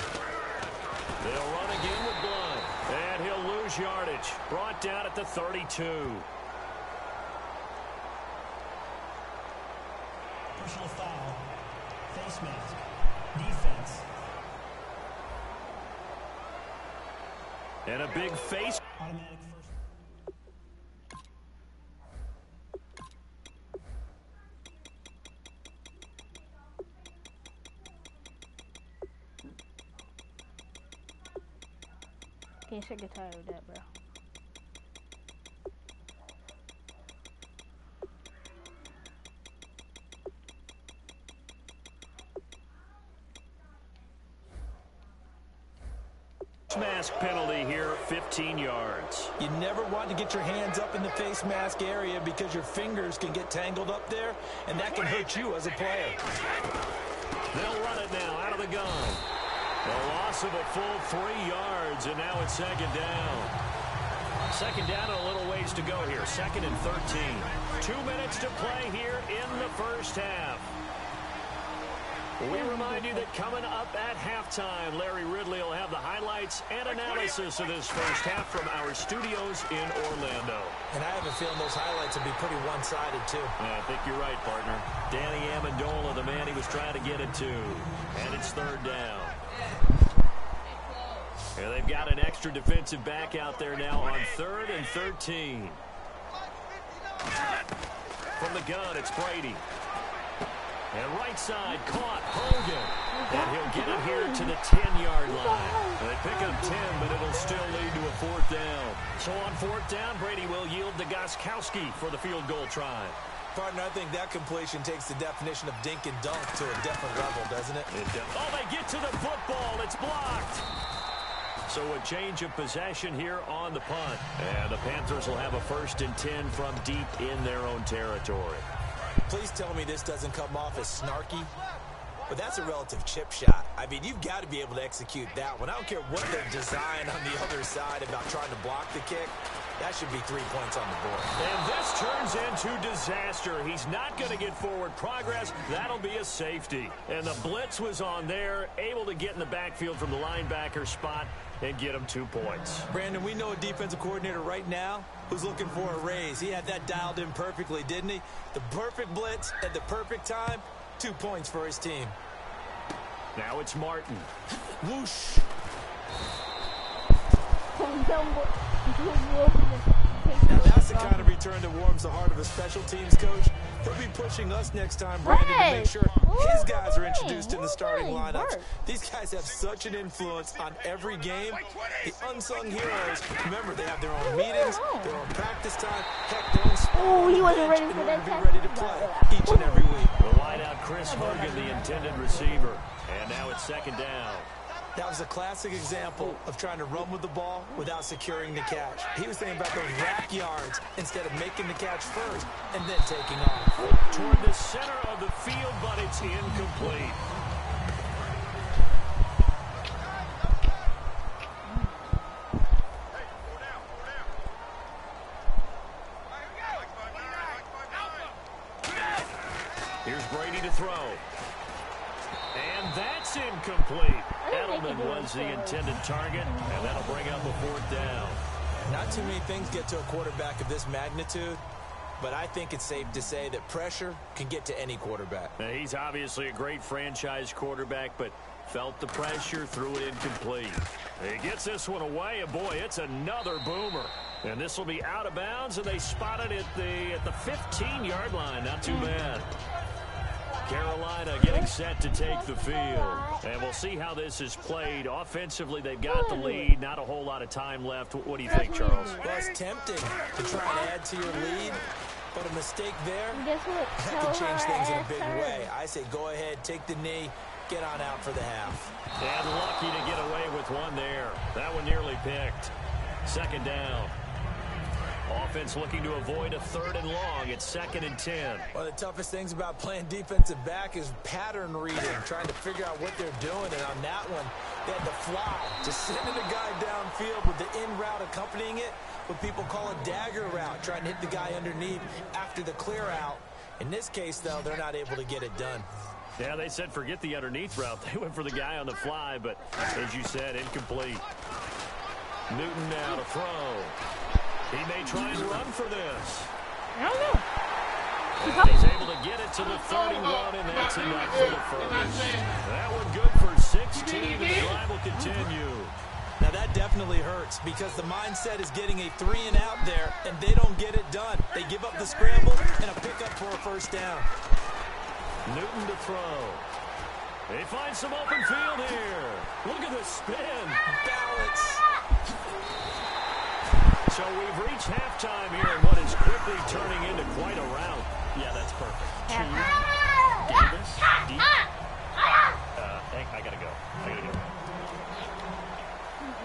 They'll run again with Blunt, and he'll lose yardage. Brought down at the 32. Personal foul, face mask, defense. And a big face. Automatic first. Can't say get tired of that, bro. Mask penalty here, 15 yards. You never want to get your hands up in the face mask area because your fingers can get tangled up there, and that can hurt you as a player. They'll run it now out of the gun. A loss of a full 3 yards, and now it's second down. Second down and a little ways to go here. 2nd and 13. 2 minutes to play here in the first half. We remind you that coming up at halftime, Larry Ridley will have the highlights and analysis of this first half from our studios in Orlando. And I have a feeling those highlights will be pretty one-sided, too. Yeah, I think you're right, partner. Danny Amendola, the man he was trying to get it to. And it's 3rd down. And they've got an extra defensive back out there now on 3rd and 13. From the gun, it's Brady. And right side, caught, Hogan. And he'll get it here to the 10-yard line. And they pick up 10, but it'll still lead to a 4th down. So on 4th down, Brady will yield to Gostkowski for the field goal try. Partner, I think that completion takes the definition of dink and dunk to a different level, doesn't it? Oh, they get to the football. It's blocked. So a change of possession here on the punt. And the Panthers will have a 1st and 10 from deep in their own territory. Please tell me this doesn't come off as snarky, but that's a relative chip shot. I mean, you've got to be able to execute that one. I don't care what they've designed on the other side about trying to block the kick. That should be 3 points on the board. And this turns into disaster. He's not going to get forward progress. That'll be a safety. And the blitz was on there, able to get in the backfield from the linebacker spot and get him 2 points. Brandon, we know a defensive coordinator right now who's looking for a raise. He had that dialed in perfectly, didn't he? The perfect blitz at the perfect time, 2 points for his team. Now it's Martin. Whoosh. Now that's the kind of return that warms the heart of a special teams coach. He'll be pushing us next time, Brandon, to make sure his guys are introduced in the starting lineups. These guys have such an influence on every game. The unsung heroes, remember, they have their own meetings, their own practice time, heck, their own sport. He wasn't ready for that. Be ready to play each and every week. The wideout, Chris Hogan, the intended receiver. And now it's second down. That was a classic example of trying to run with the ball without securing the catch. He was thinking about those rack yards instead of making the catch first and then taking off. Toward the center of the field, but it's incomplete. Here's Brady to throw. And that's incomplete. Edelman was the intended target, and that'll bring up a fourth down. Not too many things get to a quarterback of this magnitude, but I think it's safe to say that pressure can get to any quarterback. Now, he's obviously a great franchise quarterback, but felt the pressure, threw it incomplete. He gets this one away, and boy, it's another boomer. And this will be out of bounds, and they spot it at the 15-yard line. Not too bad. Carolina getting set to take the field. And we'll see how this is played. Offensively, they've got the lead. Not a whole lot of time left. What do you think, Charles? Well, it's tempting to try and add to your lead, but a mistake there, that could change things in a big way. I say go ahead, take the knee, get on out for the half. And lucky to get away with one there. That one nearly picked. Second down. Offense looking to avoid a 3rd and long. It's 2nd and 10. One of the toughest things about playing defensive back is pattern reading, trying to figure out what they're doing. And on that one, they had to fly, just sending a guy downfield with the in route accompanying it, what people call a dagger route, trying to hit the guy underneath after the clear out. In this case, though, they're not able to get it done. Yeah, they said forget the underneath route. They went for the guy on the fly, but as you said, incomplete. Newton now to throw. He may try and run for this. I don't know. And he's able to get it to the 31, and that's enough for the first. That one good for 16, and the drive will continue. Now that definitely hurts because the mindset is getting a 3 and out there, and they don't get it done. They give up the scramble and a pickup for a first down. Newton to throw. They find some open field here. Look at the spin. Balance. So we've reached halftime here in what is quickly turning into quite a rout. Yeah, that's perfect. Davis, deep. I gotta go.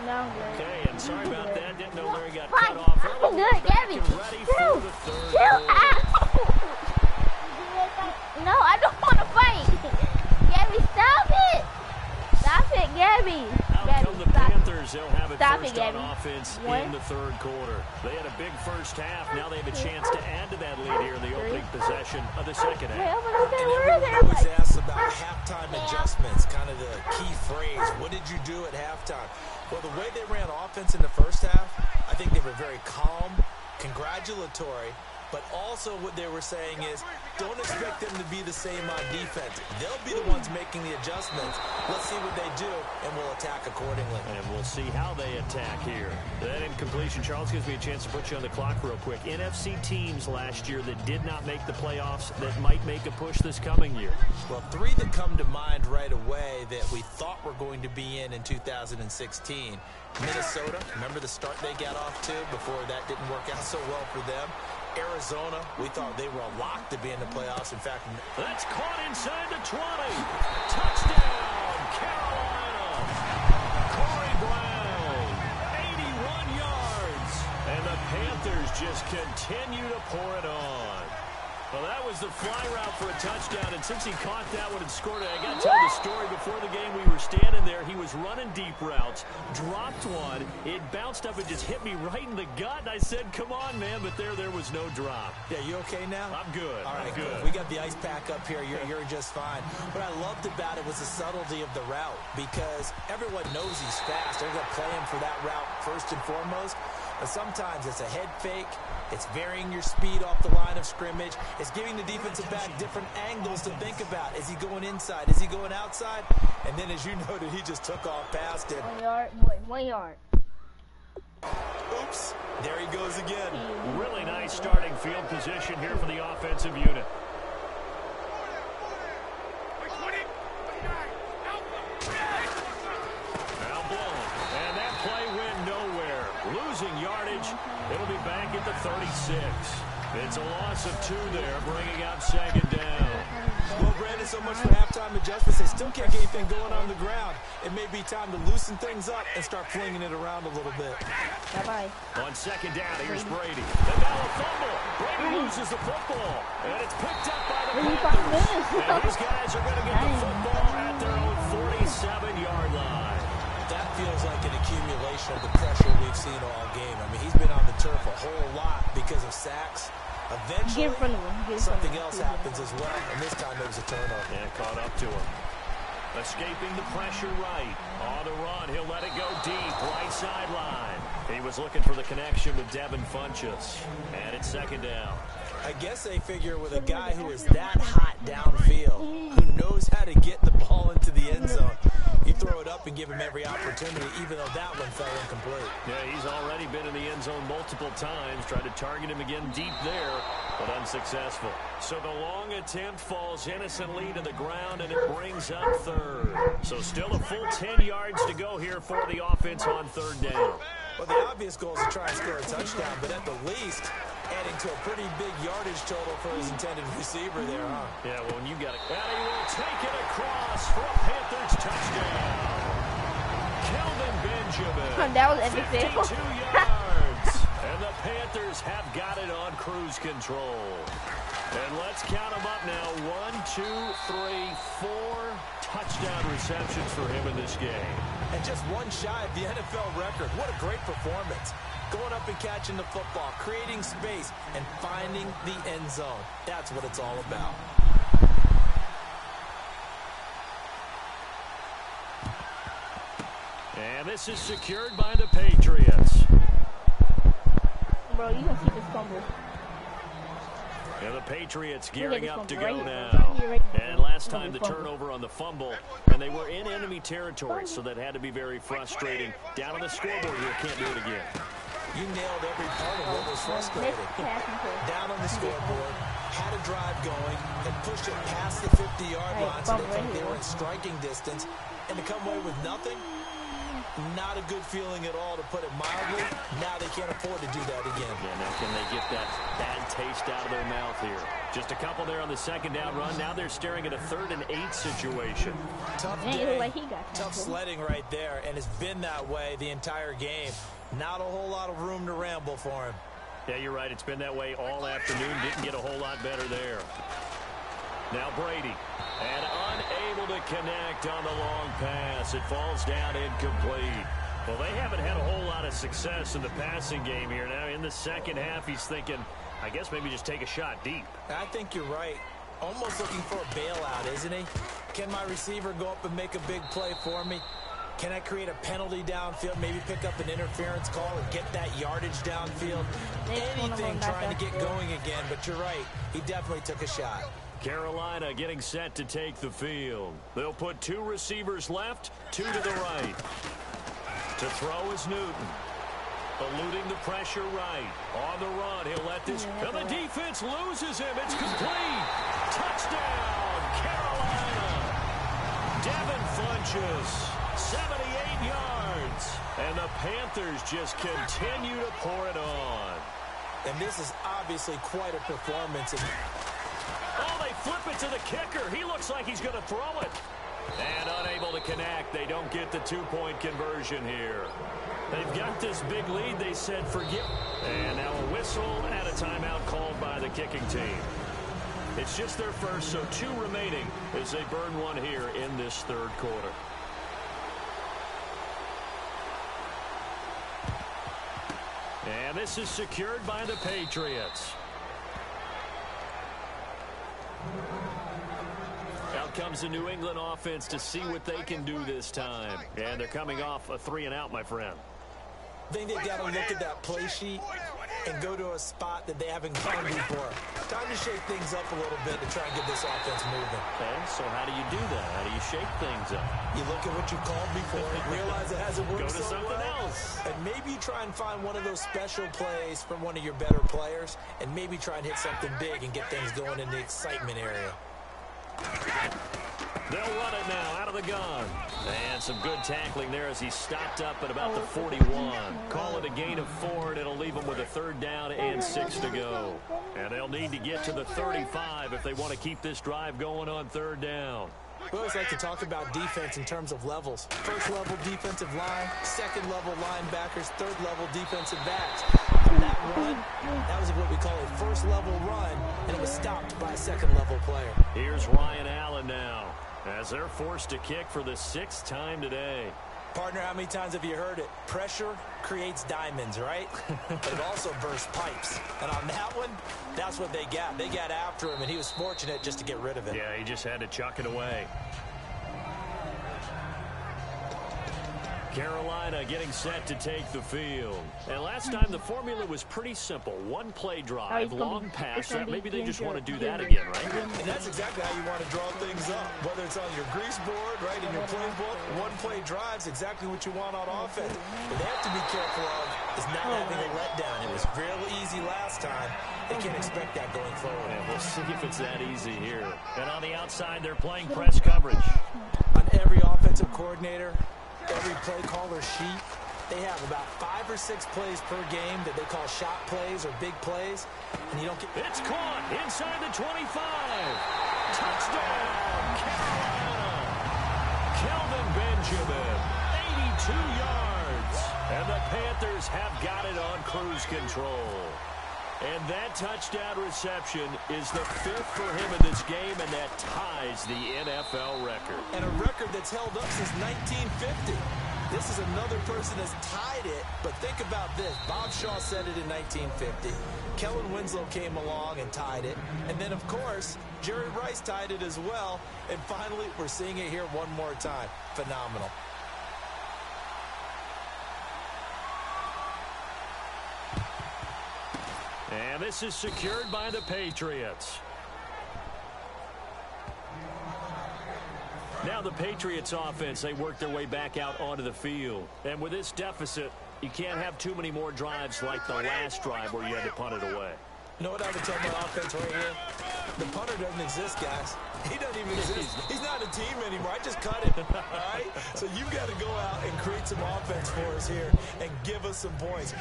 No, I'm good. Okay, and sorry about that. Didn't know Larry got cut off early. I'm good, Gabby. Ready for the third Chill quarter. out. No, I don't want to fight. Gabby, stop it. Stop it, Gabby. Out come the Panthers. They'll have it Stop first it, on Gabby. offense One. in the third quarter. They had a big first half. Now they have a chance to add to that lead here in the opening possession of the second Wait, half. I'm gonna say, where is Everyone always everybody? asks about halftime adjustments, kind of the key phrase. What did you do at halftime? Well, the way they ran offense in the first half, I think they were very calm, congratulatory, but also what they were saying is don't expect them to be the same on defense. They'll be the ones making the adjustments. Let's see what they do, and we'll attack accordingly. And we'll see how they attack here. That incompletion, Charles, gives me a chance to put you on the clock real quick. NFC teams last year that did not make the playoffs that might make a push this coming year. Well, 3 that come to mind right away that we thought were going to be in 2016. Minnesota, remember the start they got off to before that didn't work out so well for them? Arizona, we thought they were a lock to be in the playoffs. In fact, that's caught inside the 20. Touchdown, Carolina. Corey Brown, 81 yards. And the Panthers just continue to pour it on. Well, that was the fly route for a touchdown, and since he caught that one and scored it, I got to tell the story. Before the game, we were standing there. He was running deep routes, dropped one. It bounced up and just hit me right in the gut, and I said, come on, man, but there was no drop. Yeah, you okay now? I'm good. All right, I'm good. We got the ice pack up here. You're just fine. What I loved about it was the subtlety of the route because everyone knows he's fast. They're going to play him for that route first and foremost. But sometimes it's a head fake. It's varying your speed off the line of scrimmage. It's giving the defensive back different angles to think about. Is he going inside? Is he going outside? And then, as you noted, he just took off past him. 1 yard, boy, 1 yard. Oops. There he goes again. Really nice starting field position here for the offensive unit. Now blown. And that play went nowhere. Losing yardage. It'll be back at the 36. It's a loss of 2 there, bringing up second down. Well, Brandon, so much for halftime adjustments. They still can't get anything going on the ground. It may be time to loosen things up and start flinging it around a little bit. Bye-bye. On second down, here's Brady. And now a fumble. Brady loses the football. And it's picked up by the Panthers. And these guys are going to get the football at their own 47-yard line. That feels like an accumulation of the pressure we've seen all game. I mean, he's been on the turf a whole lot because of sacks. Eventually, something else happens as well, and this time it was a turnover. And caught up to him. Escaping the pressure right. On the run, he'll let it go deep, right sideline. He was looking for the connection with Devin Funchess. And it's second down. I guess they figure with a guy who is that hot downfield, who knows how to get the ball into the end zone, you throw it up and give him every opportunity, even though that one fell incomplete. Yeah, he's already been in the end zone multiple times. Tried to target him again deep there, but unsuccessful. So the long attempt falls innocently to the ground, and it brings up third. So still a full 10 yards to go here for the offense on third down. Well, the obvious goal is to try and score a touchdown, but at the least, adding to a pretty big yardage total for his intended receiver there, huh? Yeah, well, when you got it. And he will take it across for a Panthers touchdown. Kelvin Benjamin. That was epic. 52 yards. And the Panthers have got it on cruise control. And let's count them up now. 1, 2, 3, 4 touchdown receptions for him in this game. And just one shy of the NFL record. What a great performance. Going up and catching the football, creating space, and finding the end zone. That's what it's all about. And this is secured by the Patriots. Bro, you can see this fumble. And the Patriots gearing up to go now. And last time the turnover on the fumble, and they were in enemy territory, so that had to be very frustrating. Down on the scoreboard here, can't do it again. You nailed every part of what was frustrating. Down on the scoreboard, had a drive going, and pushed it past the 50-yard line so they thought they were in striking distance. And to come away with nothing, not a good feeling at all, to put it mildly. Now they can't afford to do that again. Yeah, now can they get that bad taste out of their mouth here? Just a couple there on the second down run. Now they're staring at a 3rd and 8 situation. Tough day, tough sledding right there, and it's been that way the entire game. Not a whole lot of room to ramble for him. Yeah, you're right. It's been that way all afternoon. Didn't get a whole lot better there. Now Brady. And unable to connect on the long pass. It falls down incomplete. Well, they haven't had a whole lot of success in the passing game here. Now in the second half, he's thinking, I guess maybe just take a shot deep. I think you're right. Almost looking for a bailout, isn't he? Can my receiver go up and make a big play for me? Can I create a penalty downfield, maybe pick up an interference call and get that yardage downfield? Anything trying to get going again, but you're right. He definitely took a shot. Carolina getting set to take the field. They'll put 2 receivers left, 2 to the right. To throw is Newton. Eluding the pressure right. On the run, he'll let this. And the defense loses him. It's complete. Touchdown, Carolina. Devin Funchess. 78 yards. And the Panthers just continue to pour it on. And this is obviously quite a performance. Oh, they flip it to the kicker. He looks like he's going to throw it. And unable to connect. They don't get the 2-point conversion here. They've got this big lead. They said forget. And now a whistle and a timeout called by the kicking team. It's just their first, so 2 remaining as they burn one here in this third quarter. And this is secured by the Patriots. Out comes the New England offense to see what they can do this time. And they're coming off a 3-and-out, my friend. I think they've got to look at that play sheet and go to a spot that they haven't gone before. Time to shake things up a little bit to try and get this offense moving. Okay, so how do you do that? How do you shake things up? You look at what you called before, realize it hasn't worked so well. Go to something else. And maybe you try and find one of those special plays from one of your better players, and maybe try and hit something big and get things going in the excitement area. They'll run it now out of the gun. And some good tackling there as he stopped up at about the 41. Call it a gain of 4, and it'll leave them with a 3rd down and 6 to go. And they'll need to get to the 35 if they want to keep this drive going on 3rd down. We always like to talk about defense in terms of levels. 1st level defensive line, 2nd level linebackers, 3rd level defensive backs. And that run, that was what we call a 1st level run, and it was stopped by a 2nd level player. Here's Ryan Allen now as they're forced to kick for the 6th time today. Partner, how many times have you heard it? Pressure creates diamonds, right? But it also bursts pipes. And on that one, that's what they got. They got after him, and he was fortunate just to get rid of it. Yeah, he just had to chuck it away. Carolina getting set to take the field. And last time the formula was pretty simple. 1 play drive, long pass. Maybe they just want to do that again, right? And that's exactly how you want to draw things up. Whether it's on your grease board, right, in your playbook, 1 play drive's exactly what you want on offense. What they have to be careful of is not having a letdown. It was real easy last time. They can't expect that going forward. And we'll see if it's that easy here. And on the outside, they're playing press coverage. On every offensive coordinator, every play caller sheet, they have about 5 or 6 plays per game that they call shot plays or big plays, and you don't get... It's caught inside the 25. Touchdown, Carolina. Kelvin Benjamin, 82 yards. And the Panthers have got it on cruise control. And that touchdown reception is the 5th for him in this game, and that ties the NFL record. And a record that's held up since 1950. This is another person that's tied it, but think about this. Bob Shaw said it in 1950. Kellen Winslow came along and tied it. And then, of course, Jerry Rice tied it as well. And finally, we're seeing it here one more time. Phenomenal. And this is secured by the Patriots. Now the Patriots offense, they work their way back out onto the field. And with this deficit, you can't have too many more drives like the last drive where you had to punt it away. You know what I would tell my offense right here? The punter doesn't exist, guys. He doesn't even exist. He's not a team anymore. I just cut it, all right? So you've got to go out and create some offense for us here and give us some points.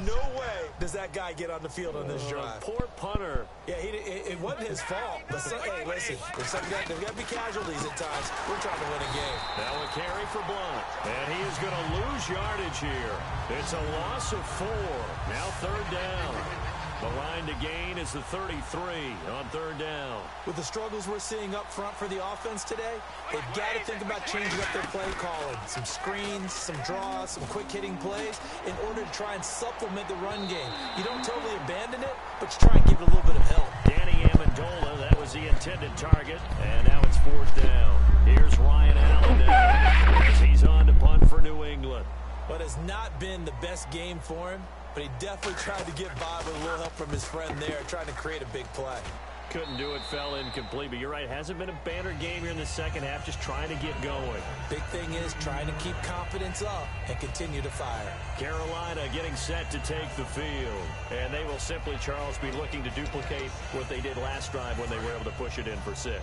No way does that guy get on the field on this drive. Poor punter. Yeah, it wasn't his fault. But hey, listen, there's got to be casualties at times. We're trying to win a game. Now a carry for Blunt. And he is going to lose yardage here. It's a loss of 4. Now 3rd down. The line to gain is the 33 on 3rd down. With the struggles we're seeing up front for the offense today, they've got to think about changing up their play calling. Some screens, some draws, some quick-hitting plays in order to try and supplement the run game. You don't totally abandon it, but you try and give it a little bit of help. Danny Amendola, that was the intended target, and now it's 4th down. Here's Ryan Allen now as he's on to punt for New England. But it's not been the best game for him. But he definitely tried to get by with a little help from his friend there, trying to create a big play. Couldn't do it, fell incomplete. But you're right, hasn't been a banner game here in the second half, just trying to get going. Big thing is trying to keep confidence up and continue to fire. Carolina getting set to take the field. And they will simply, Charles, be looking to duplicate what they did last drive when they were able to push it in for 6.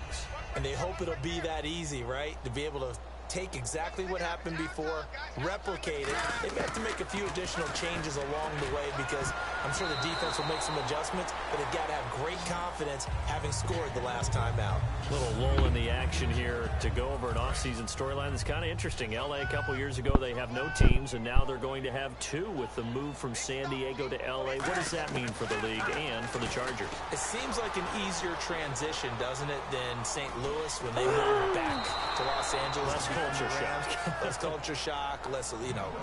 And they hope it'll be that easy, right? To be able to take exactly what happened before, replicate it. They may have to make a few additional changes along the way because I'm sure the defense will make some adjustments, but they've got to have great confidence having scored the last time out. Little lull in the action here to go over an offseason storyline that's kind of interesting. LA a couple years ago, they have no teams, and now they're going to have 2 with the move from San Diego to LA. What does that mean for the league and for the Chargers? It seems like an easier transition, doesn't it, than St. Louis when they moved back to Los Angeles. Less culture shock. Less culture shock, less,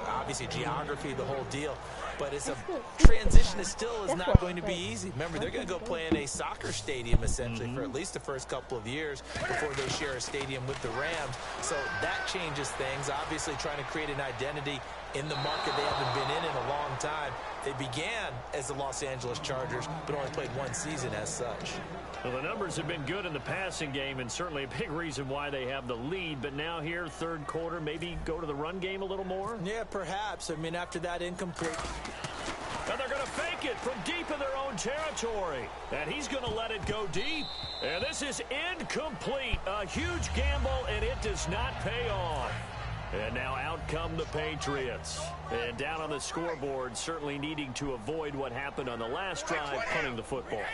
obviously geography, the whole deal. But it's a transition that still is not going to be easy. Remember, they're going to go play in a soccer stadium, essentially, for at least the first couple of years before they share a stadium with the Rams. So that changes things. Obviously, trying to create an identity in the market they haven't been in a long time. They began as the Los Angeles Chargers, but only played 1 season as such. Well, the numbers have been good in the passing game, and certainly a big reason why they have the lead. But now here, 3rd quarter, maybe go to the run game a little more? Yeah, perhaps. I mean, after that incomplete. And they're going to fake it from deep in their own territory. And he's going to let it go deep. And this is incomplete. A huge gamble, and it does not pay off. And now out come the Patriots. And down on the scoreboard, certainly needing to avoid what happened on the last drive, punting the football.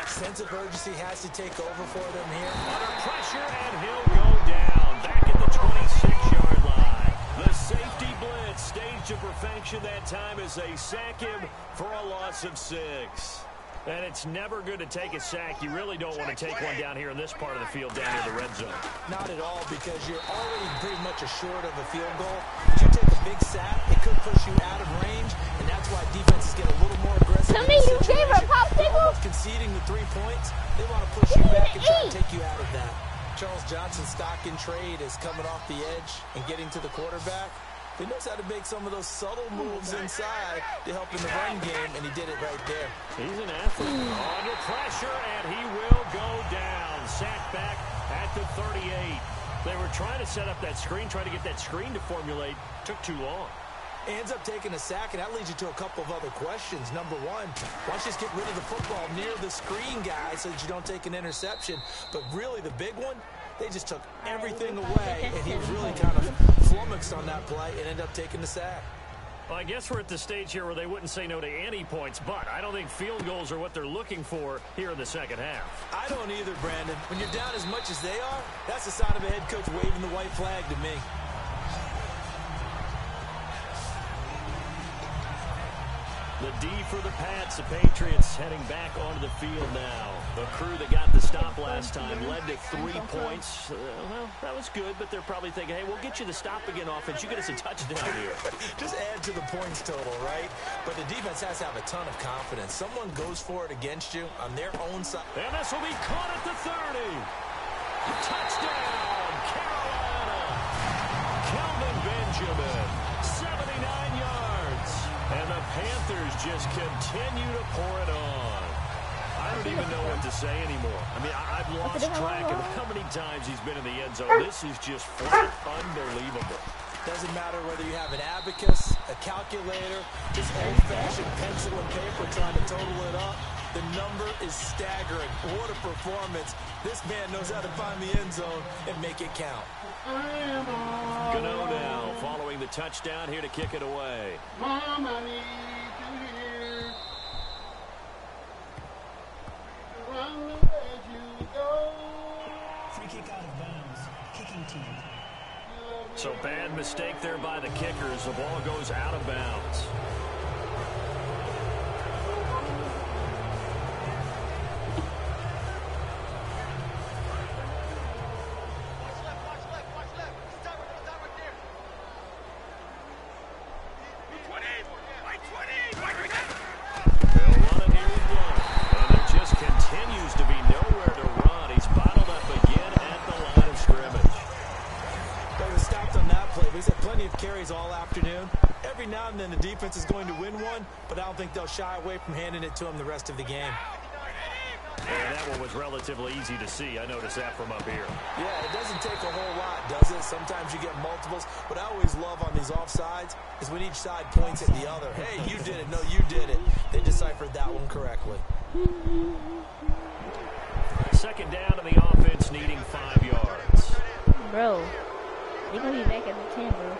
Sense of urgency has to take over for them here. Under pressure, and he'll go down. Back at the 26-yard line. The safety blitz staged to perfection that time as they sack him for a loss of 6. And it's never good to take a sack. You really don't want to take one down here in this part of the field, down near the red zone. Not at all, because you're already pretty much assured of a field goal. If you take a big sack, it could push you out of range, and that's why defenses get a little more aggressive. Tell me you gave her a popsicle? Almost conceding the 3 points, they want to push you back and try to take you out of that. Charles Johnson's stock in trade is coming off the edge and getting to the quarterback. He knows how to make some of those subtle moves inside to help in the run game, and he did it right there. He's an athlete. Under pressure, and he will go down. Sacked back at the 38. They were trying to set up that screen, trying to get that screen to formulate. Took too long. Ends up taking a sack, and that leads you to a couple of other questions. Number one, why don't you just get rid of the football near the screen guy so that you don't take an interception? But really, the big one, they just took everything away, and he was really kind of flummoxed on that play and ended up taking the sack. Well, I guess we're at the stage here where they wouldn't say no to any points, but I don't think field goals are what they're looking for here in the second half. I don't either, Brandon. When you're down as much as they are, that's a sign of a head coach waving the white flag to me. The D for the Pats. The Patriots heading back onto the field now. The crew that got the stop last time led to 3 points. Well, that was good, but they're probably thinking, hey, we'll get you the stop again offense. You get us a touchdown here. Just add to the points total, right? But the defense has to have a ton of confidence. Someone goes for it against you on their own side. And this will be caught at the 30. Touchdown, Carolina. Kelvin Benjamin, 79 yards. And the Panthers just continue to pour it on. I don't even know what to say anymore. I mean, I've lost track of how many times he's been in the end zone. This is just flat unbelievable. Doesn't matter whether you have an abacus, a calculator, just old-fashioned pencil and paper trying to total it up. The number is staggering. What a performance. This man knows how to find the end zone and make it count. Gano now following the touchdown here to kick it away. Mama needs you here. Run as you go. Free kick out of bounds. Kicking team. So bad mistake there by the kickers. The ball goes out of bounds. All afternoon. Every now and then the defense is going to win one, but I don't think they'll shy away from handing it to him the rest of the game. And that one was relatively easy to see. I noticed that from up here. Yeah, it doesn't take a whole lot, does it? Sometimes you get multiples. What I always love on these offsides is when each side points at the other. Hey, you did it. No, you did it. They deciphered that one correctly. Second down, and the offense needing 5 yards. Bro, they're going to be back at the 10, bro.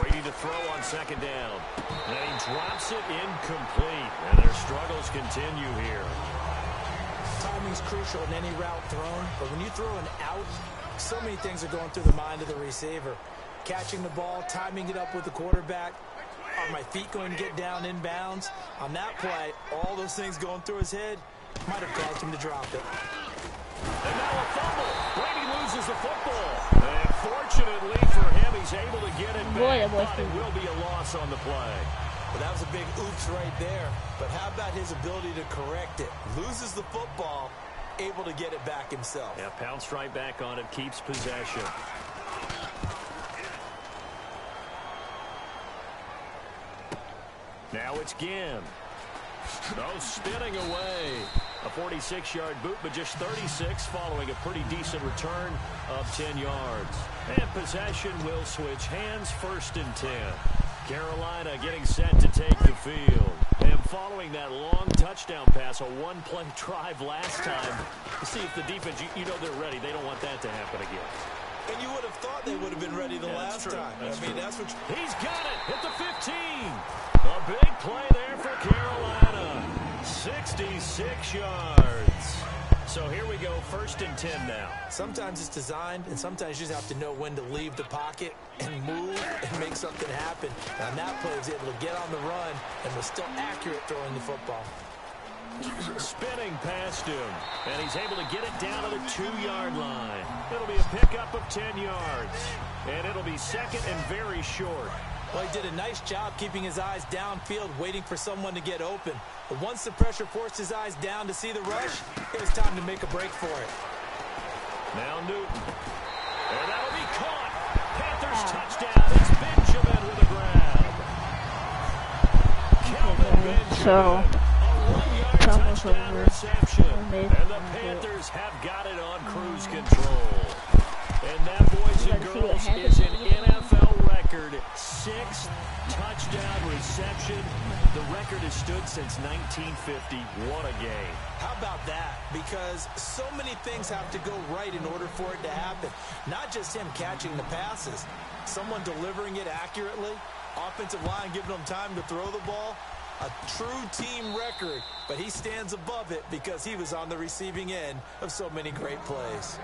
Waiting to throw on second down. And he drops it incomplete. And their struggles continue here. Timing's crucial in any route thrown, but when you throw an out, so many things are going through the mind of the receiver. Catching the ball, timing it up with the quarterback. Are my feet going to get down inbounds? On that play, all those things going through his head might have caused him to drop it. And now a fumble. Brady loses the football. And fortunately for him, he's able to get it back. But it will be a loss on the play. Well, that was a big oops right there. But how about his ability to correct it? Loses the football, able to get it back himself. Yeah, pounced right back on it, keeps possession. Now it's Ginn. No, spinning away. A 46-yard boot, but just 36 following a pretty decent return of 10 yards. And possession will switch hands, 1st and 10. Carolina getting set to take the field. And following that long touchdown pass, a one-play drive last time, to see if the defense, you know they're ready. They don't want that to happen again. And you would have thought they would have been ready the last time. That's what He's got it at the 15. A big play there for Carolina. 66 yards. So here we go, 1st and 10 now. Sometimes it's designed, and sometimes you just have to know when to leave the pocket and move and make something happen. And on that play, he was able to get on the run and was still accurate throwing the football. Spinning past him, and he's able to get it down to the 2-yard line. It'll be a pickup of 10 yards, and it'll be 2nd and very short. Well, he did a nice job keeping his eyes downfield, waiting for someone to get open. But once the pressure forced his eyes down to see the rush, it was time to make a break for it. Now Newton. And that'll be caught. Panthers touchdown. It's Benjamin with a grab. Calvin Benjamin. So, A 1-yard touchdown reception. And the Panthers have got it on cruise control. And that, boys and girls, is an NFL record 6th touchdown reception. The record has stood since 1950. What a game. How about that? Because so many things have to go right in order for it to happen. Not just him catching the passes. Someone delivering it accurately. Offensive line giving them time to throw the ball. A true team record. But he stands above it because he was on the receiving end of so many great plays.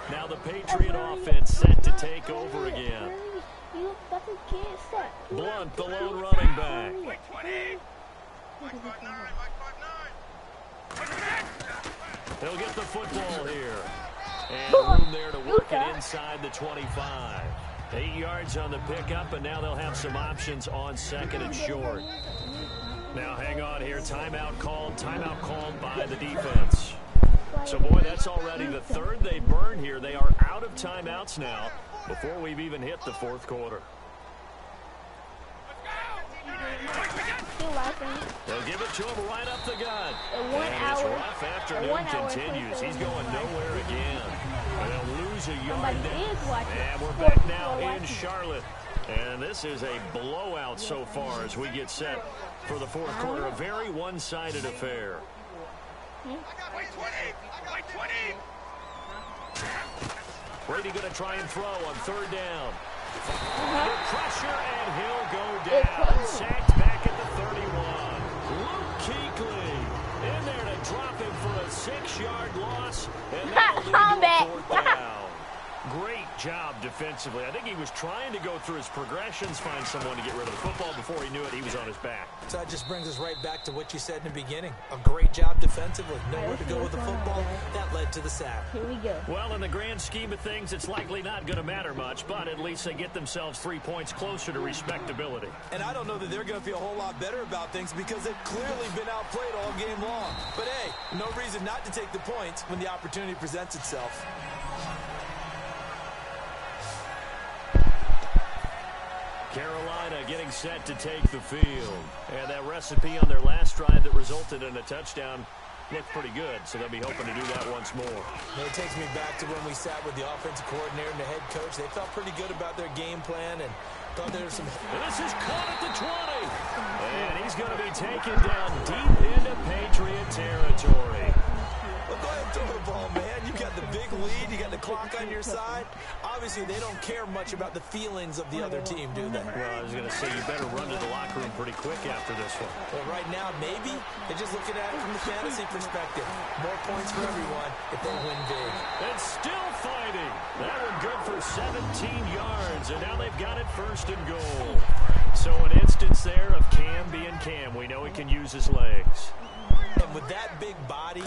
Now the Patriot offense set to take over again. Blunt, the lone running back. They'll get the football here. And room there to work it inside the 25. 8 yards on the pickup, and now they'll have some options on 2nd and short. Now hang on here. Timeout called by the defense. So, boy, that's already the 3rd they burn here. They are out of timeouts now before we've even hit the 4th quarter. They'll give it to him right up the gut. And this rough afternoon continues. He's going nowhere again. And they'll lose a yard there. And we're back now in Charlotte. And this is a blowout so far as we get set for the 4th quarter. A very one-sided affair. Brady going to try and throw on 3rd down. The pressure, and he'll go down. Sacked back at the 31. Luke Kuechly in there to drop him for a 6-yard loss. And that'll lead to a 4th down. Great job defensively. I think he was trying to go through his progressions, find someone to get rid of the football. Before he knew it, he was on his back. So that just brings us right back to what you said in the beginning. A great job defensively. Nowhere to go with the football. That led to the sack. Here we go. Well, in the grand scheme of things, it's likely not going to matter much, but at least they get themselves 3 points closer to respectability. And I don't know that they're going to feel a whole lot better about things because they've clearly been outplayed all game long. But, hey, no reason not to take the points when the opportunity presents itself. Carolina getting set to take the field. And that recipe on their last drive that resulted in a touchdown looked pretty good, so they'll be hoping to do that once more. It takes me back to when we sat with the offensive coordinator and the head coach. They felt pretty good about their game plan and thought there was some... And this is caught at the 20. And he's going to be taken down deep into Patriot territory. Well, go ahead and throw the ball, man. You got the big lead. You got the clock on your side. Obviously, they don't care much about the feelings of the other team, do they? Well, I was going to say, you better run to the locker room pretty quick after this one. Well, right now, maybe. They're just looking at it from the fantasy perspective. More points for everyone if they win big. And still fighting. That one good for 17 yards, and now they've got it 1st and goal. So an instance there of Cam being Cam. We know he can use his legs. And with that big body,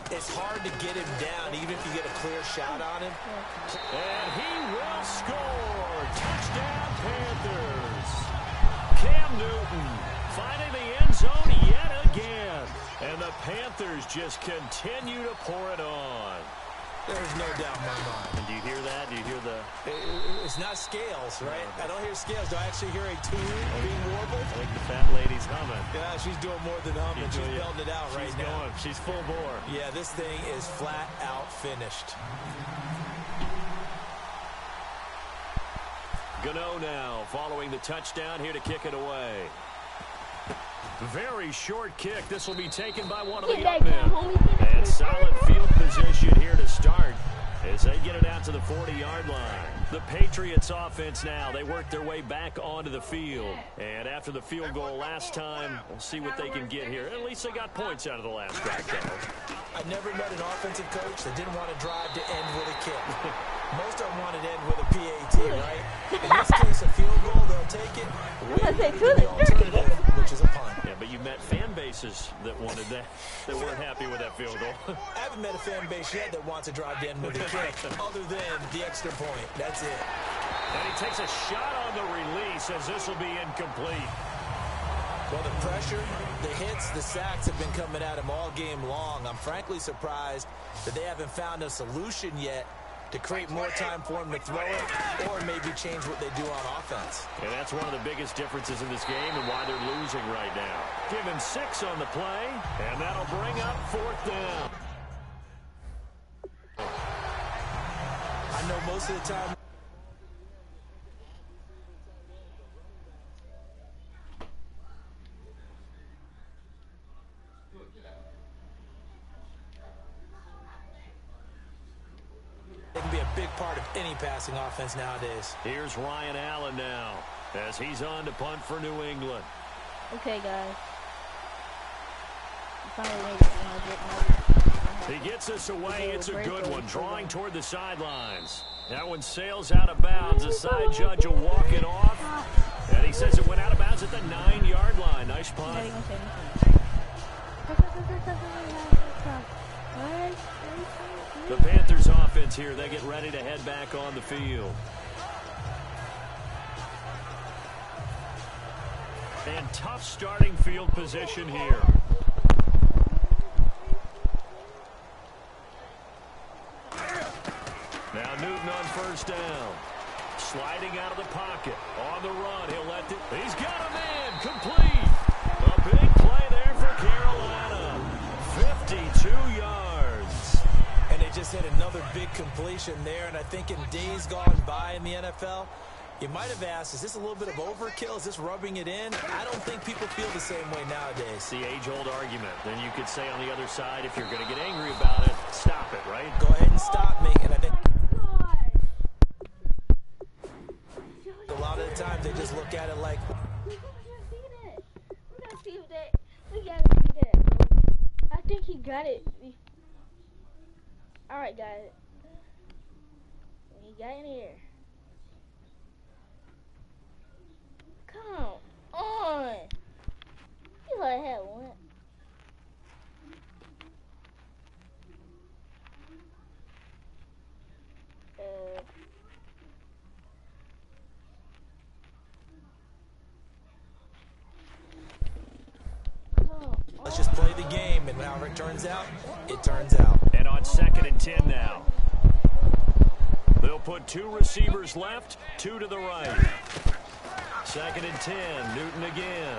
it's hard to get him down, even if you get a clear shot on him. And he will score. Touchdown, Panthers. Cam Newton finding the end zone yet again. And the Panthers just continue to pour it on. There's no doubt in my mind. And do you hear that? Do you hear the... It's not scales, right? I don't hear scales. Do I actually hear a tune being warbled? I think the fat lady's humming. Yeah, she's doing more than humming. She's belting it out right now. She's full bore. Yeah, this thing is flat out finished. Gano now following the touchdown here to kick it away. Very short kick. This will be taken by one of the up men. And solid field position here to start as they get it out to the 40-yard line. The Patriots offense now, they work their way back onto the field. And after the field goal last time, we'll see what they can get here. At least they got points out of the last drive, Charles. I never met an offensive coach that didn't want to drive to end with a kick. Most of them wanted to end with a PAT, right? In this case, a field goal, they'll take it. The alternative, which is a punt. Yeah, but you met fan bases that wanted that, that weren't happy with that field goal. I haven't met a fan base yet that wants to drive to end with a kick, other than the extra point. That's it. And he takes a shot on the release as this will be incomplete. Well, the pressure, the hits, the sacks have been coming at him all game long. I'm frankly surprised that they haven't found a solution yet to create more time for him to throw it or maybe change what they do on offense. And that's one of the biggest differences in this game and why they're losing right now. Give him 6 on the play, and that'll bring up 4th down. I know most of the time they can be a big part of any passing offense nowadays. Here's Ryan Allen now as he's on to punt for New England. Okay, guys. He gets this away. It's a good one. Drawing toward the sidelines. That one sails out of bounds. The side judge will walk it off. And he says it went out of bounds at the 9-yard line. Nice punt. The Panthers offense here. They get ready to head back on the field. And tough starting field position here. Now Newton on first down. Sliding out of the pocket. On the run. He'll let it. He's got a man. Complete. A big play there for Carolina. 52 yards. And they just hit another big completion there. And I think in days gone by in the NFL, you might have asked, is this a little bit of overkill? Is this rubbing it in? I don't think people feel the same way nowadays. The age-old argument. Then you could say on the other side, if you're going to get angry about it, stop it, right? Go ahead and stop me. And I think a lot of the times they just look at it like, We gotta see that. I think he got it. Alright, guys. He got in here. Come on. You thought I had one. let's just play the game, and however it turns out, it turns out. And on 2nd and 10 now. They'll put 2 receivers left, 2 to the right. 2nd and 10, Newton again.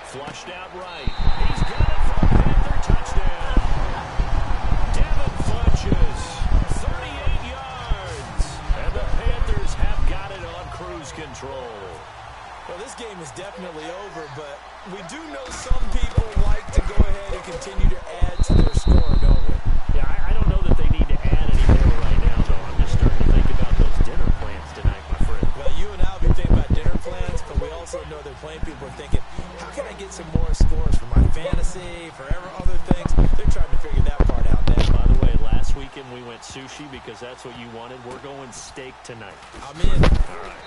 Flushed out right. He's got it for a Panther touchdown. Devin Funches, 38 yards. And the Panthers have got it on cruise control. Well, this game is definitely over, but we do know some people like to go ahead and continue to add to their score, don't we? Yeah, I don't know that they need to add any more right now, though. I'm just starting to think about those dinner plans tonight, my friend. Well, you and I will be thinking about dinner plans, but we also know that plenty of people are thinking, how can I get some more scores for my fantasy, for other things? They're trying to figure that part out now. By the way, last weekend we went sushi because that's what you wanted. We're going steak tonight. I'm in. All right.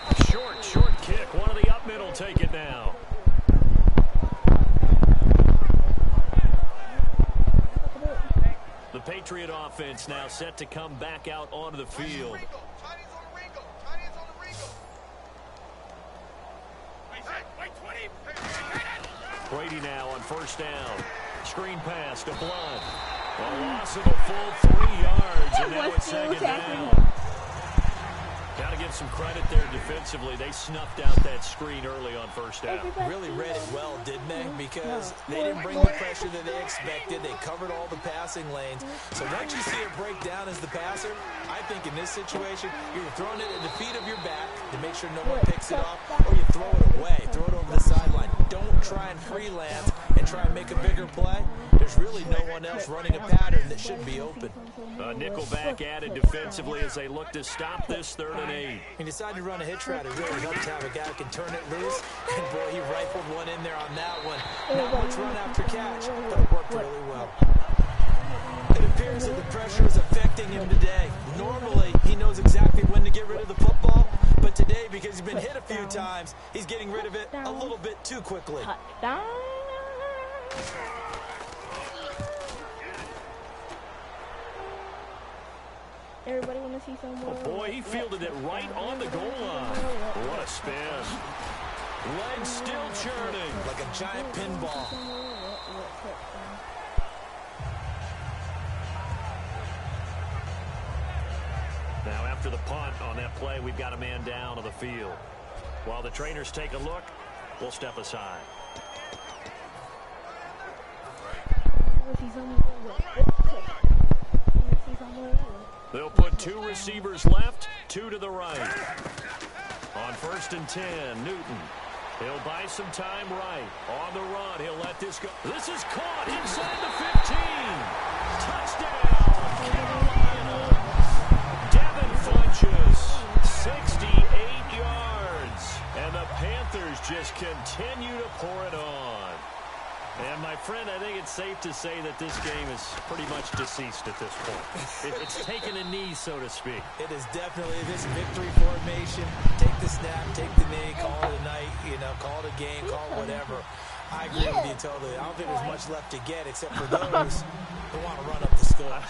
Short kick. One of the up mid will take it now. The Patriot offense now set to come back out onto the field. Brady now on first down. Screen pass to Blunt. A loss of a full 3 yards, and now it's second down. Got to give some credit there defensively. They snuffed out that screen early on first down. Really read it well, didn't they? Because they didn't bring the pressure that they expected. They covered all the passing lanes. So once you see it break down as the passer, I think in this situation, you're throwing it at the feet of your back to make sure no one picks it off, or you throw it away, throw it over the sideline. Don't try and freelance and try and make a bigger play. There's really no one else running a pattern that should be open. Nickelback added defensively as they look to stop this 3rd and 8. He decided to run a hitch route. It really helps to have a guy who can turn it loose. And, boy, he rifled one in there on that one. Not much run after catch, but it worked really well. It appears that the pressure is affecting him today. Normally, he knows exactly when to get rid of the football. But today, because he's been hit a few times, he's getting rid of it a little bit too quickly. Everybody want to see some more. Oh boy, he fielded it right on the goal line. What a spin. Legs still churning. Like a giant pinball. Now after the punt on that play, we've got a man down on the field. While the trainers take a look, we'll step aside. They'll put 2 receivers left, 2 to the right. On 1st and 10, Newton. He'll buy some time right. On the run, he'll let this go. This is caught inside the 15. Touchdown, Carolina. Devin Funchess, 68 yards. And the Panthers just continue to pour it on. And, my friend, I think it's safe to say that this game is pretty much deceased at this point. It's taken a knee, so to speak. It is definitely this victory formation. Take the snap, take the knee, call it a night, call it a game, call it whatever. I agree with you totally. I don't think there's much left to get except for those who want to run up the score.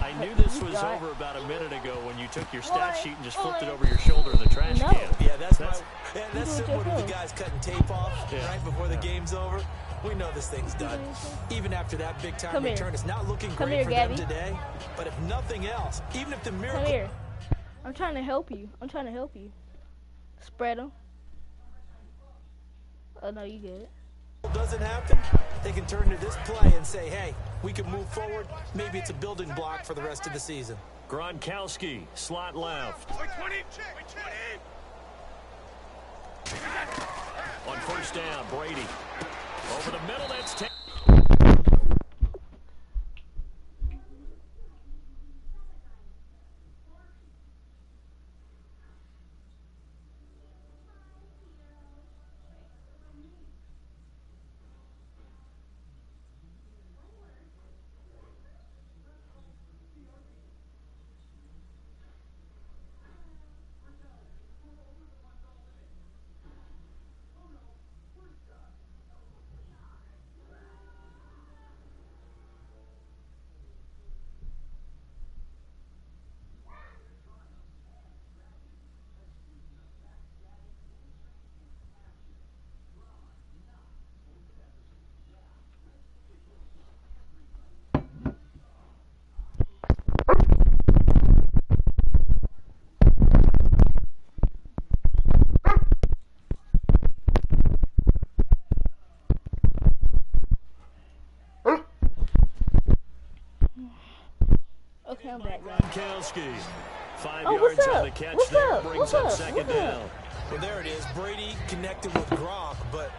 I knew this was over about a minute ago when you took your stat sheet and just flipped it over your shoulder in the trash can. Yeah, that's similar to the guys cutting tape off right before the game's over. We know this thing's done. Even after that big-time return, it's not looking great for them today. But if nothing else, even if the miracle... Come here. I'm trying to help you. Spread them. Oh, no, you good. Doesn't happen, they can turn to this play and say, hey, we can move forward. Maybe it's a building block for the rest of the season. Gronkowski, slot left. On 1st down, Brady. Over the middle, that's 10. Okay, I'm back, guys. Gronkowski, 5 yards on the catch there, brings up second down. Well, there it is. Brady connected with Gronk, but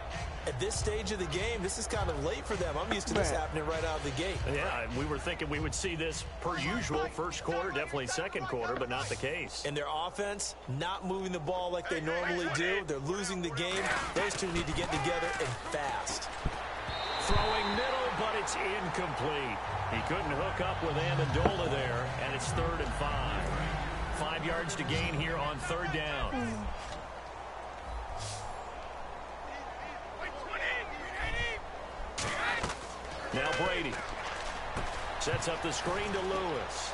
at this stage of the game, this is kind of late for them. I'm used to this happening right out of the gate. Yeah, and we were thinking we would see this per usual. First quarter, definitely second quarter, but not the case. And their offense not moving the ball like they normally do. They're losing the game. Those two need to get together and fast. Throwing middle, but it's incomplete. He couldn't hook up with Amendola there, and it's 3rd and 5. 5 yards to gain here on 3rd down. Now Brady sets up the screen to Lewis.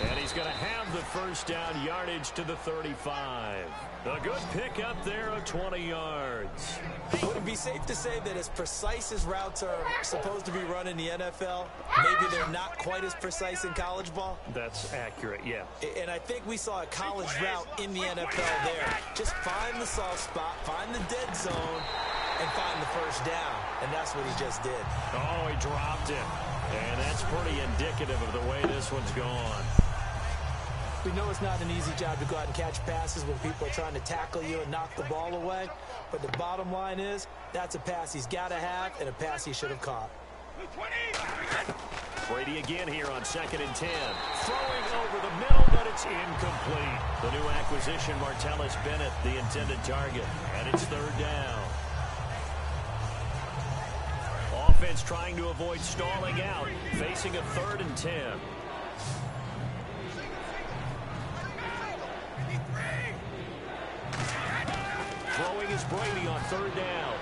And he's going to have the first down, yardage to the 35. A good pickup there of 20 yards. Would it be safe to say that as precise as routes are supposed to be run in the NFL, maybe they're not quite as precise in college ball? That's accurate, yeah. And I think we saw a college route in the NFL there. Just find the soft spot, find the dead zone, and find the first down. And that's what he just did. Oh, he dropped it. And that's pretty indicative of the way this one's gone. We know it's not an easy job to go out and catch passes when people are trying to tackle you and knock the ball away. But the bottom line is, that's a pass he's got to have and a pass he should have caught. Brady again here on 2nd and 10. Throwing over the middle, but it's incomplete. The new acquisition, Martellus Bennett, the intended target. And it's 3rd down. Offense trying to avoid stalling out, facing a 3rd and 10. Throwing is Brady on 3rd down.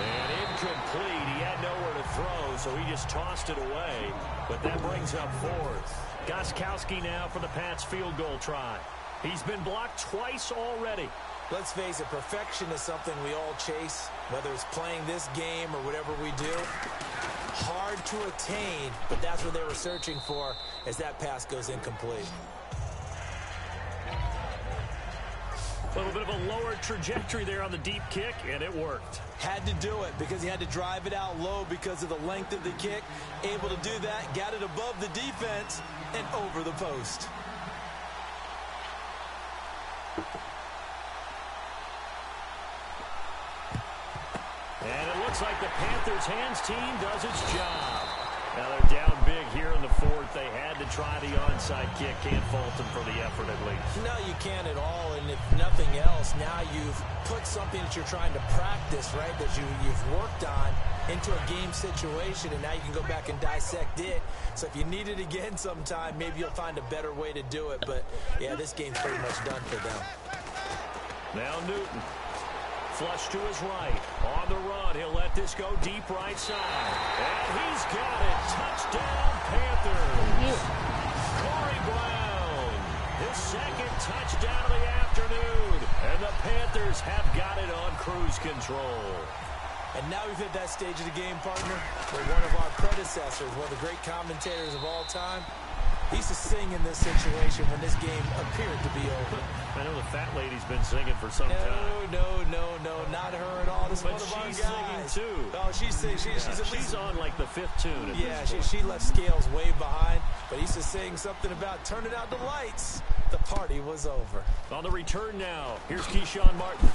And incomplete. He had nowhere to throw, so he just tossed it away. But that brings up 4th. Gostkowski now for the Pats field goal try. He's been blocked twice already. Let's face it, perfection is something we all chase, whether it's playing this game or whatever we do. Hard to attain, but that's what they were searching for as that pass goes incomplete. A little bit of a lower trajectory there on the deep kick, and it worked. Had to do it because he had to drive it out low because of the length of the kick. Able to do that, got it above the defense and over the post. And it looks like the Panthers' hands team does its job. Now they're down big here in the 4th. They had to try the onside kick. Can't fault them for the effort at least. No, you can't at all. And if nothing else, now you've put something that you're trying to practice, right, that you've worked on into a game situation, and now you can go back and dissect it. So if you need it again sometime, maybe you'll find a better way to do it. But, yeah, this game's pretty much done for them. Now Newton. Flush to his right. On the run. He'll let this go deep right side. And he's got it. Touchdown, Panthers. Corey Brown. His 2nd touchdown of the afternoon. And the Panthers have got it on cruise control. And now we've hit that stage of the game, partner, where one of our predecessors, one of the great commentators of all time, he used to sing in this situation when this game appeared to be over. I know the fat lady's been singing for some time. No, not her at all. This but is one of our she's guys. singing too. Oh, she's singing. She's on like the 5th tune. Yeah, she left Scales way behind, but he used to sing something about turning out the lights. The party was over. On the return now, here's Keyshawn Martin.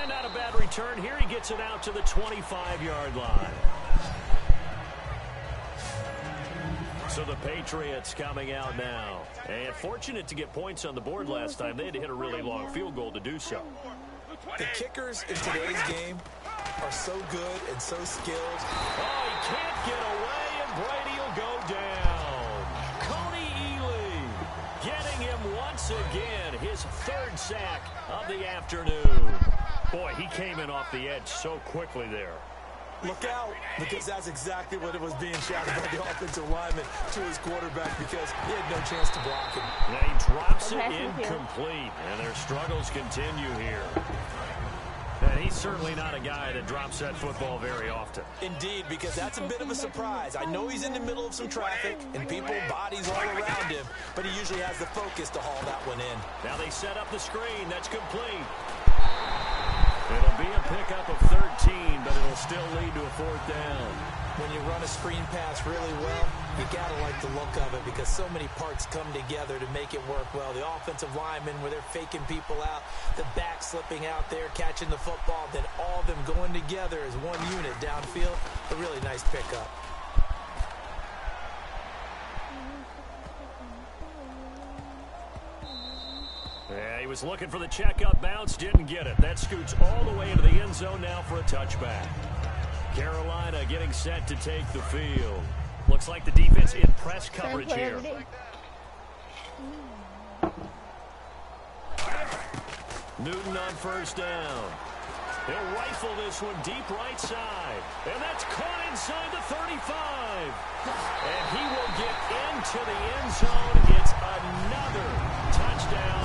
And not a bad return. Here he gets it out to the 25-yard line. So the Patriots coming out now. And fortunate to get points on the board last time. They had to hit a really long field goal to do so. The kickers in today's game are so good and so skilled. Oh, he can't get away, and Brady will go down. Coney Ely getting him once again. His 3rd sack of the afternoon. Boy, he came in off the edge so quickly there. Look out, because that's exactly what it was being shouted by the offensive lineman to his quarterback because he had no chance to block him. Now he drops it incomplete, and their struggles continue here. And he's certainly not a guy that drops that football very often. Indeed, because that's a bit of a surprise. I know he's in the middle of some traffic and people, bodies all around him, but he usually has the focus to haul that one in. Now they set up the screen. That's complete. It'll be a pickup of 13, but it'll still lead to a 4th down. When you run a screen pass really well, you got to like the look of it because so many parts come together to make it work well. The offensive linemen, where they're faking people out, the back slipping out there, catching the football, then all of them going together as one unit downfield. A really nice pickup. Yeah, he was looking for the checkup bounce, didn't get it. That scoots all the way into the end zone now for a touchback. Carolina getting set to take the field. Looks like the defense in press coverage here. Newton on 1st down. He'll rifle this one deep right side. And that's caught inside the 35. And he will get into the end zone. It's another touchdown.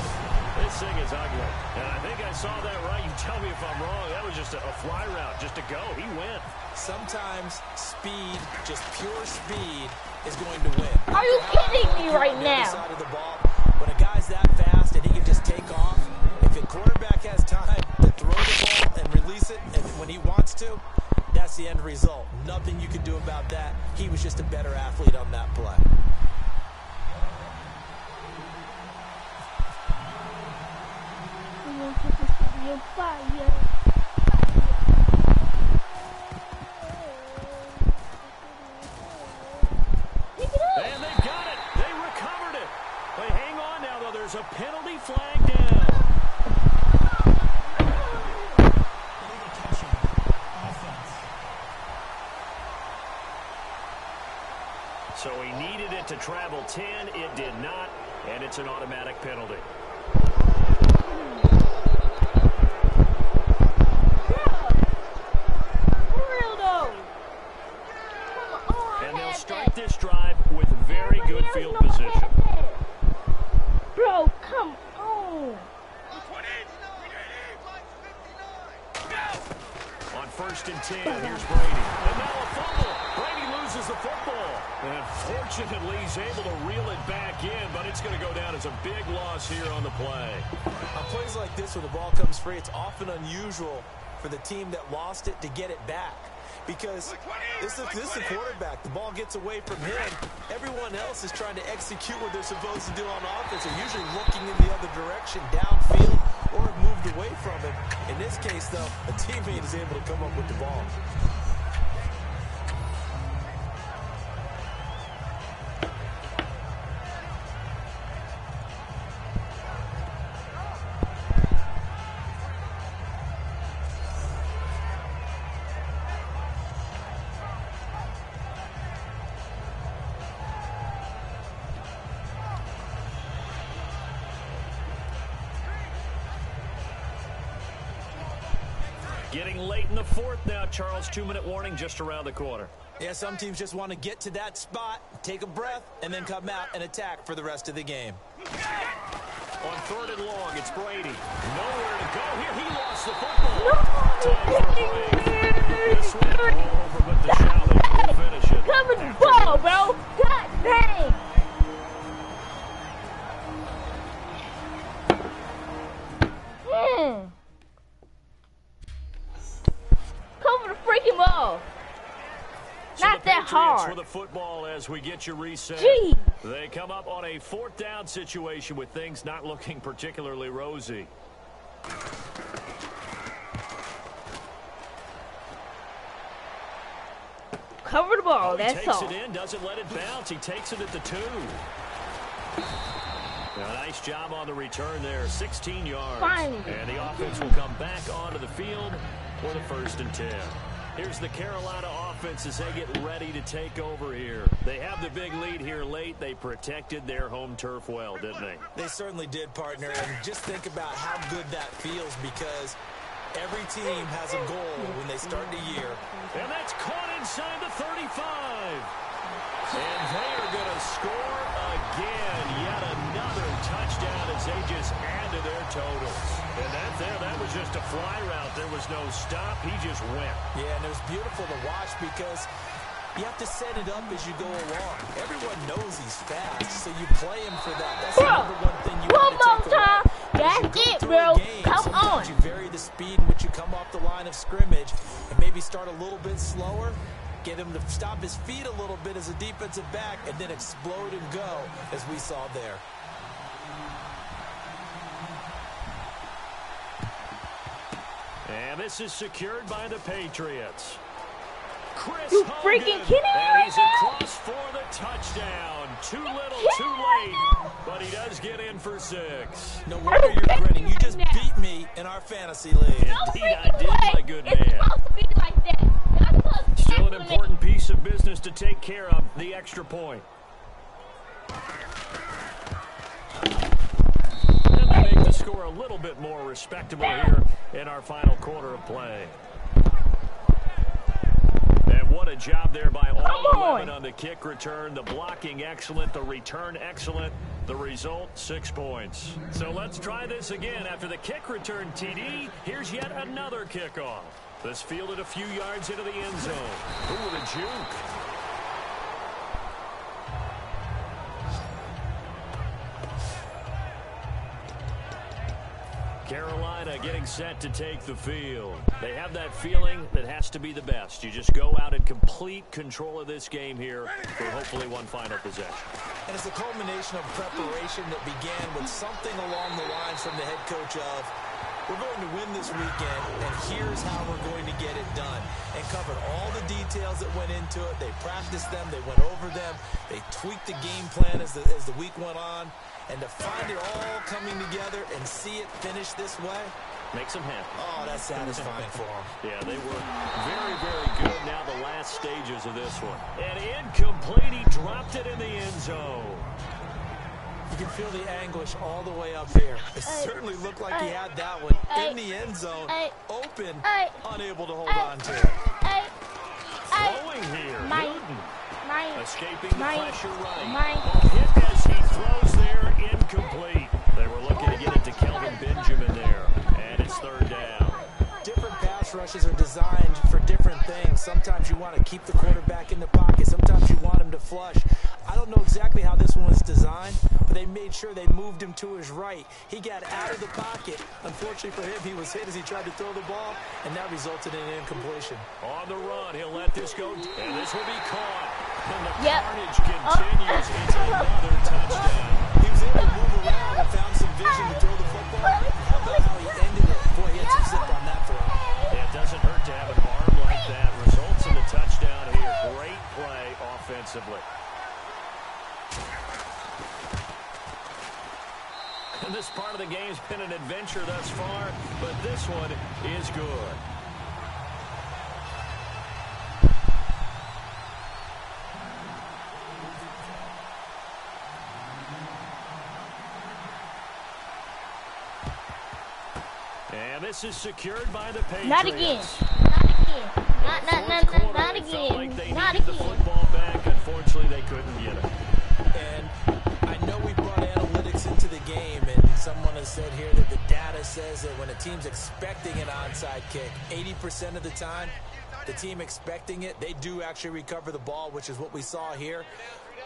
This thing is ugly. And I think I saw that right. You tell me if I'm wrong. That was just a fly route, just to go. He went. Sometimes speed, just pure speed, is going to win. Are you kidding me right now? Side of the ball. When a guy's that fast and he can just take off, if a quarterback has time to throw the ball and release it and when he wants to, that's the end result. Nothing you can do about that. He was just a better athlete on that play. And they've got it. They recovered it. They hang on now, though. There's a penalty flag down. So he needed it to travel 10. It did not, and it's an automatic penalty. And they'll start this drive with very good field position. Bro, come on. On 1st and 10, here's Brady. And now a fumble. Brady loses the football. And fortunately, he's able to reel it back in, but it's going to go down as a big loss here on the play. On plays like this where the ball comes free, it's often unusual for the team that lost it to get it back. Because this is the quarterback. The ball gets away from him. Everyone else is trying to execute what they're supposed to do on offense. They're usually looking in the other direction, downfield, or have moved away from him. In this case, though, a teammate is able to come up with the ball. Getting late in the 4th now, Charles. 2-minute warning just around the corner. Yeah, some teams just want to get to that spot, take a breath, and then come out and attack for the rest of the game. On 3rd and long, it's Brady. Nowhere to go here. He lost the football. Time for a break. This one all over, but the shouting will finish it. Cover the ball, bro. God dang. Cover the freaking ball. So Not that hard. For the football as we get you reset. Jeez. They come up on a 4th down situation with things not looking particularly rosy. Cover the ball, that's all. He takes it in, doesn't let it bounce. He takes it at the 2. A nice job on the return there, 16 yards. Finally. And the offense will come back onto the field for the 1st and 10. Here's the Carolina offense as they get ready to take over here. They have the big lead here late. They protected their home turf well, didn't they? They certainly did, partner. And just think about how good that feels, because every team has a goal when they start the year. And that's caught inside the 35. And they are going to score again. Yet another touchdown as they just add to their totals. And that was just a fly route. There was no stop. He just went. Yeah, and it was beautiful to watch because you have to set it up as you go along. Everyone knows he's fast, so you play him for that. That's the number one thing you want to take away. That's it, bro. Come on. You vary the speed in which you come off the line of scrimmage and maybe start a little bit slower. Get him to stop his feet a little bit as a defensive back and then explode and go, as we saw there. And this is secured by the Patriots. Chris You Hogan, freaking kidding me and right he's now? across for the touchdown. Too little, too late, but he does get in for 6. No wonder you're grinning. You just beat me in our fantasy league. Indeed, I did, my good man. It's supposed to be like that. Still an important piece of business to take care of, the extra point. And they make the score a little bit more respectable here in our final quarter of play. And what a job there by all 11 on the kick return. The blocking excellent, the return excellent. The result, 6 points. So let's try this again. After the kick return TD, here's yet another kickoff. This fielded a few yards into the end zone. Ooh, the juke. Carolina getting set to take the field. They have that feeling that has to be the best. You just go out in complete control of this game here for hopefully one final possession. And it's a culmination of preparation that began with something along the lines from the head coach of, we're going to win this weekend, and here's how we're going to get it done. And covered all the details that went into it. They practiced them. They went over them. They tweaked the game plan as the week went on. And to find it all coming together and see it finish this way, makes them happy. Oh, that's satisfying for them. Yeah, they were very, very good. Now the last stages of this one. And incomplete. He dropped it in the end zone. You can feel the anguish all the way up here. It certainly looked like he had that one in the end zone, open, unable to hold on to it. Throwing here, Newton. Escaping the pressure right. Hit as he throws there, incomplete. They were looking to get it to Kelvin Benjamin there. And it's third down. Different pass rushes are designed for different things. Sometimes you want to keep the quarterback in the pocket. Sometimes you want him to flush. I don't know exactly how this one was designed, but they made sure they moved him to his right. He got out of the pocket. Unfortunately for him, he was hit as he tried to throw the ball, and that resulted in an incompletion. On the run, he'll let this go, and this will be caught. And the carnage continues. It's another touchdown. He was able to move around and found some vision to throw the football. How about how he ended it? Boy, he had some zip on that throw. Yeah, it doesn't hurt to have an arm like that. Results in the touchdown here. Great play offensively. And this part of the game's been an adventure thus far, but this one is good. And this is secured by the Patriots. Not again. Not again. Like they needed the football back. Unfortunately, they couldn't get it. And I know we brought analytics into the game, and someone has said here that the data says that when a team's expecting an onside kick, 80% of the time, the team expecting it, they do actually recover the ball, which is what we saw here.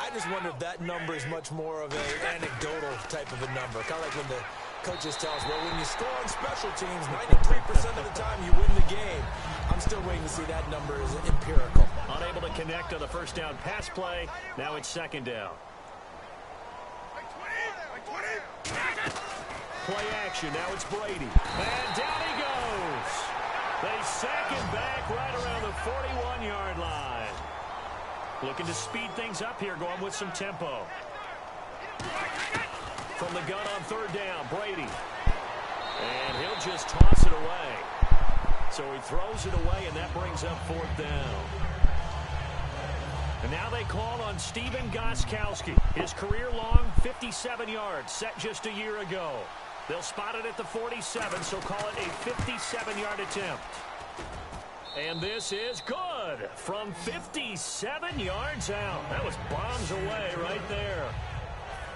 I just wonder if that number is much more of an anecdotal type of a number. Kind of like when the coaches tell us, well, when you score on special teams, 93% of the time you win the game. I'm still waiting to see that number is empirical. Unable to connect on the first down pass play. Now it's second down. Play action. Now it's Brady. And down he goes. They sack him back right around the 41-yard line. Looking to speed things up here, going with some tempo. From the gun on third down, Brady. And he'll just toss it away. So he throws it away, and that brings up fourth down. And now they call on Stephen Gostkowski. His career-long 57 yards, set just a year ago. They'll spot it at the 47, so call it a 57-yard attempt. And this is good from 57 yards out. That was bombs away right there.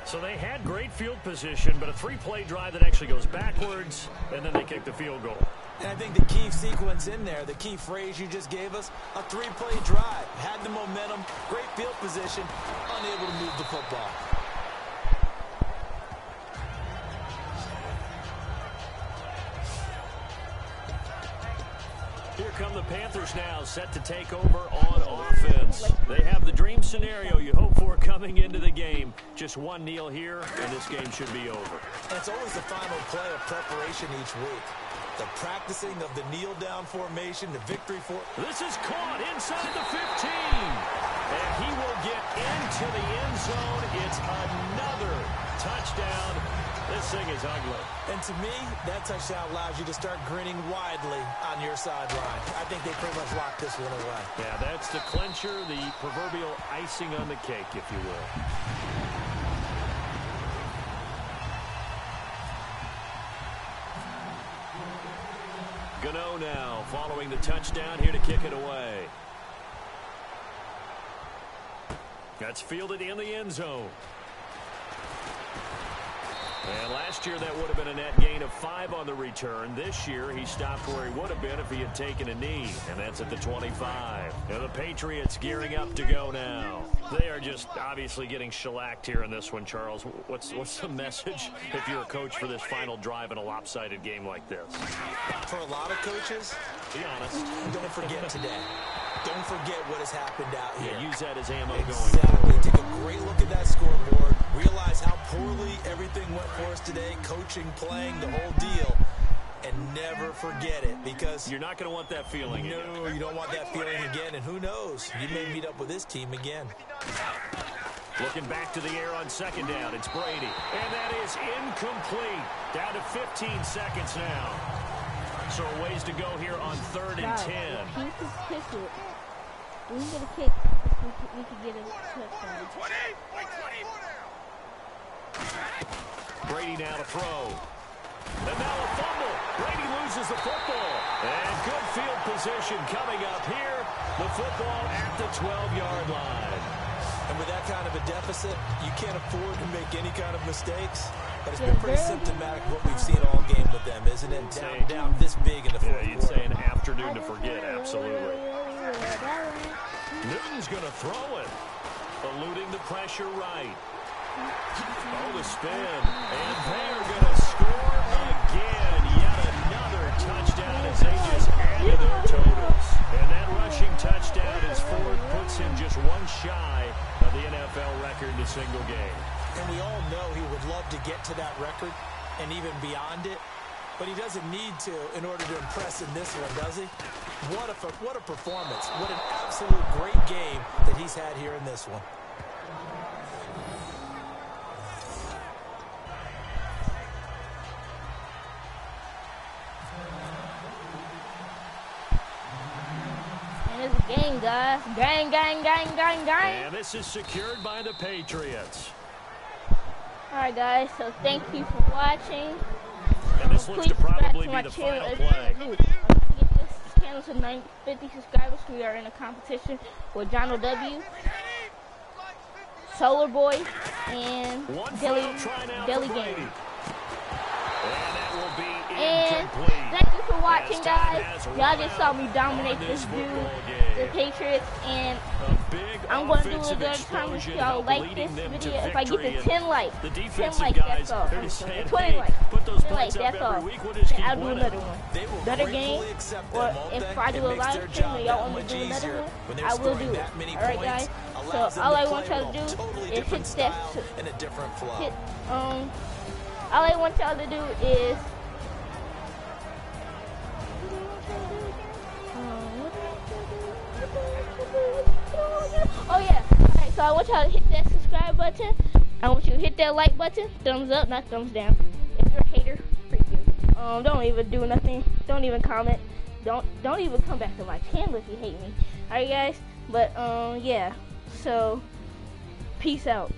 So they had great field position, but a three-play drive that actually goes backwards, and then they kick the field goal. And I think the key sequence in there, the key phrase you just gave us, a three-play drive. Had the momentum, great field position, unable to move the football. Here come the Panthers now, set to take over on offense. They have the dream scenario you hope for coming into the game. Just one kneel here, and this game should be over. And it's always the final play of preparation each week. The practicing of the kneel-down formation, the victory for... This is caught inside the 15. And he will get into the end zone. It's another touchdown. This thing is ugly. And to me, that touchdown allows you to start grinning widely on your sideline. I think they pretty much locked this one away. Yeah, that's the clincher, the proverbial icing on the cake, if you will. following the touchdown, here to kick it away. That's fielded in the end zone. And last year that would have been a net gain of 5 on the return. This year he stopped where he would have been if he had taken a knee, and that's at the 25. And the Patriots gearing up to go now. They are just obviously getting shellacked here in this one, Charles. What's the message if you're a coach for this final drive in a lopsided game like this? For a lot of coaches, be honest, don't forget today. Don't forget what has happened out here. Yeah, use that as ammo exactly. going forward. Take a great look at that scoreboard. Realize how poorly everything went for us today. Coaching, playing, the whole deal. And never forget it, because you're not going to want that feeling again. No, you don't want that feeling again. And who knows? You may meet up with this team again. Looking back to the air on second down. It's Brady. And that is incomplete. Down to 15 seconds now. So a ways to go here on 3rd and 10. He could kick it. We can get a kick. We could get a touchdown. Brady now to throw. And now a fumble. Brady loses the football. And good field position coming up here. The football at the 12-yard line. And with that kind of a deficit, you can't afford to make any kind of mistakes. But it's been pretty symptomatic of what we've seen all game with them, isn't it? Down this big in the fourth quarter. You'd say an afternoon to forget, absolutely. Newton's going to throw it. Eluding the pressure right. Oh, the spin. And they're going to score again. Yet another touchdown as they just added their totals. And that rushing touchdown is fourth, puts him just one shy of the NFL record in a single game. And we all know he would love to get to that record and even beyond it. But he doesn't need to in order to impress in this one, does he? What a performance. What an absolute great game that he's had here in this one. And it's a game, guys. Gang, gang, gang, gang, gang. And this is secured by the Patriots. Alright, guys. So thank you for watching. And this looks to probably be the final play. Get this channel to 950 subscribers. We are in a competition with John O.W., Solar Boy, and Deli Game. And thank you for watching, guys. Y'all just saw me dominate this dude, the Patriots, and I'm going to do a good time if y'all like this video. If I get to 10 likes, 10 likes, that's all. 20 likes, 20 likes, that's all. And I'll do another one. Better game, or if I do a live stream and y'all want me to do another one, I will do it. Alright, guys? So all I want y'all to do is hit that. All I want y'all to do is oh yeah. Alright, so I want y'all to hit that subscribe button. I want you to hit that like button. Thumbs up, not thumbs down. If you're a hater, freak you. Don't even do nothing. Don't even comment. Don't even come back to my channel if you hate me. Alright, guys? But yeah. So peace out.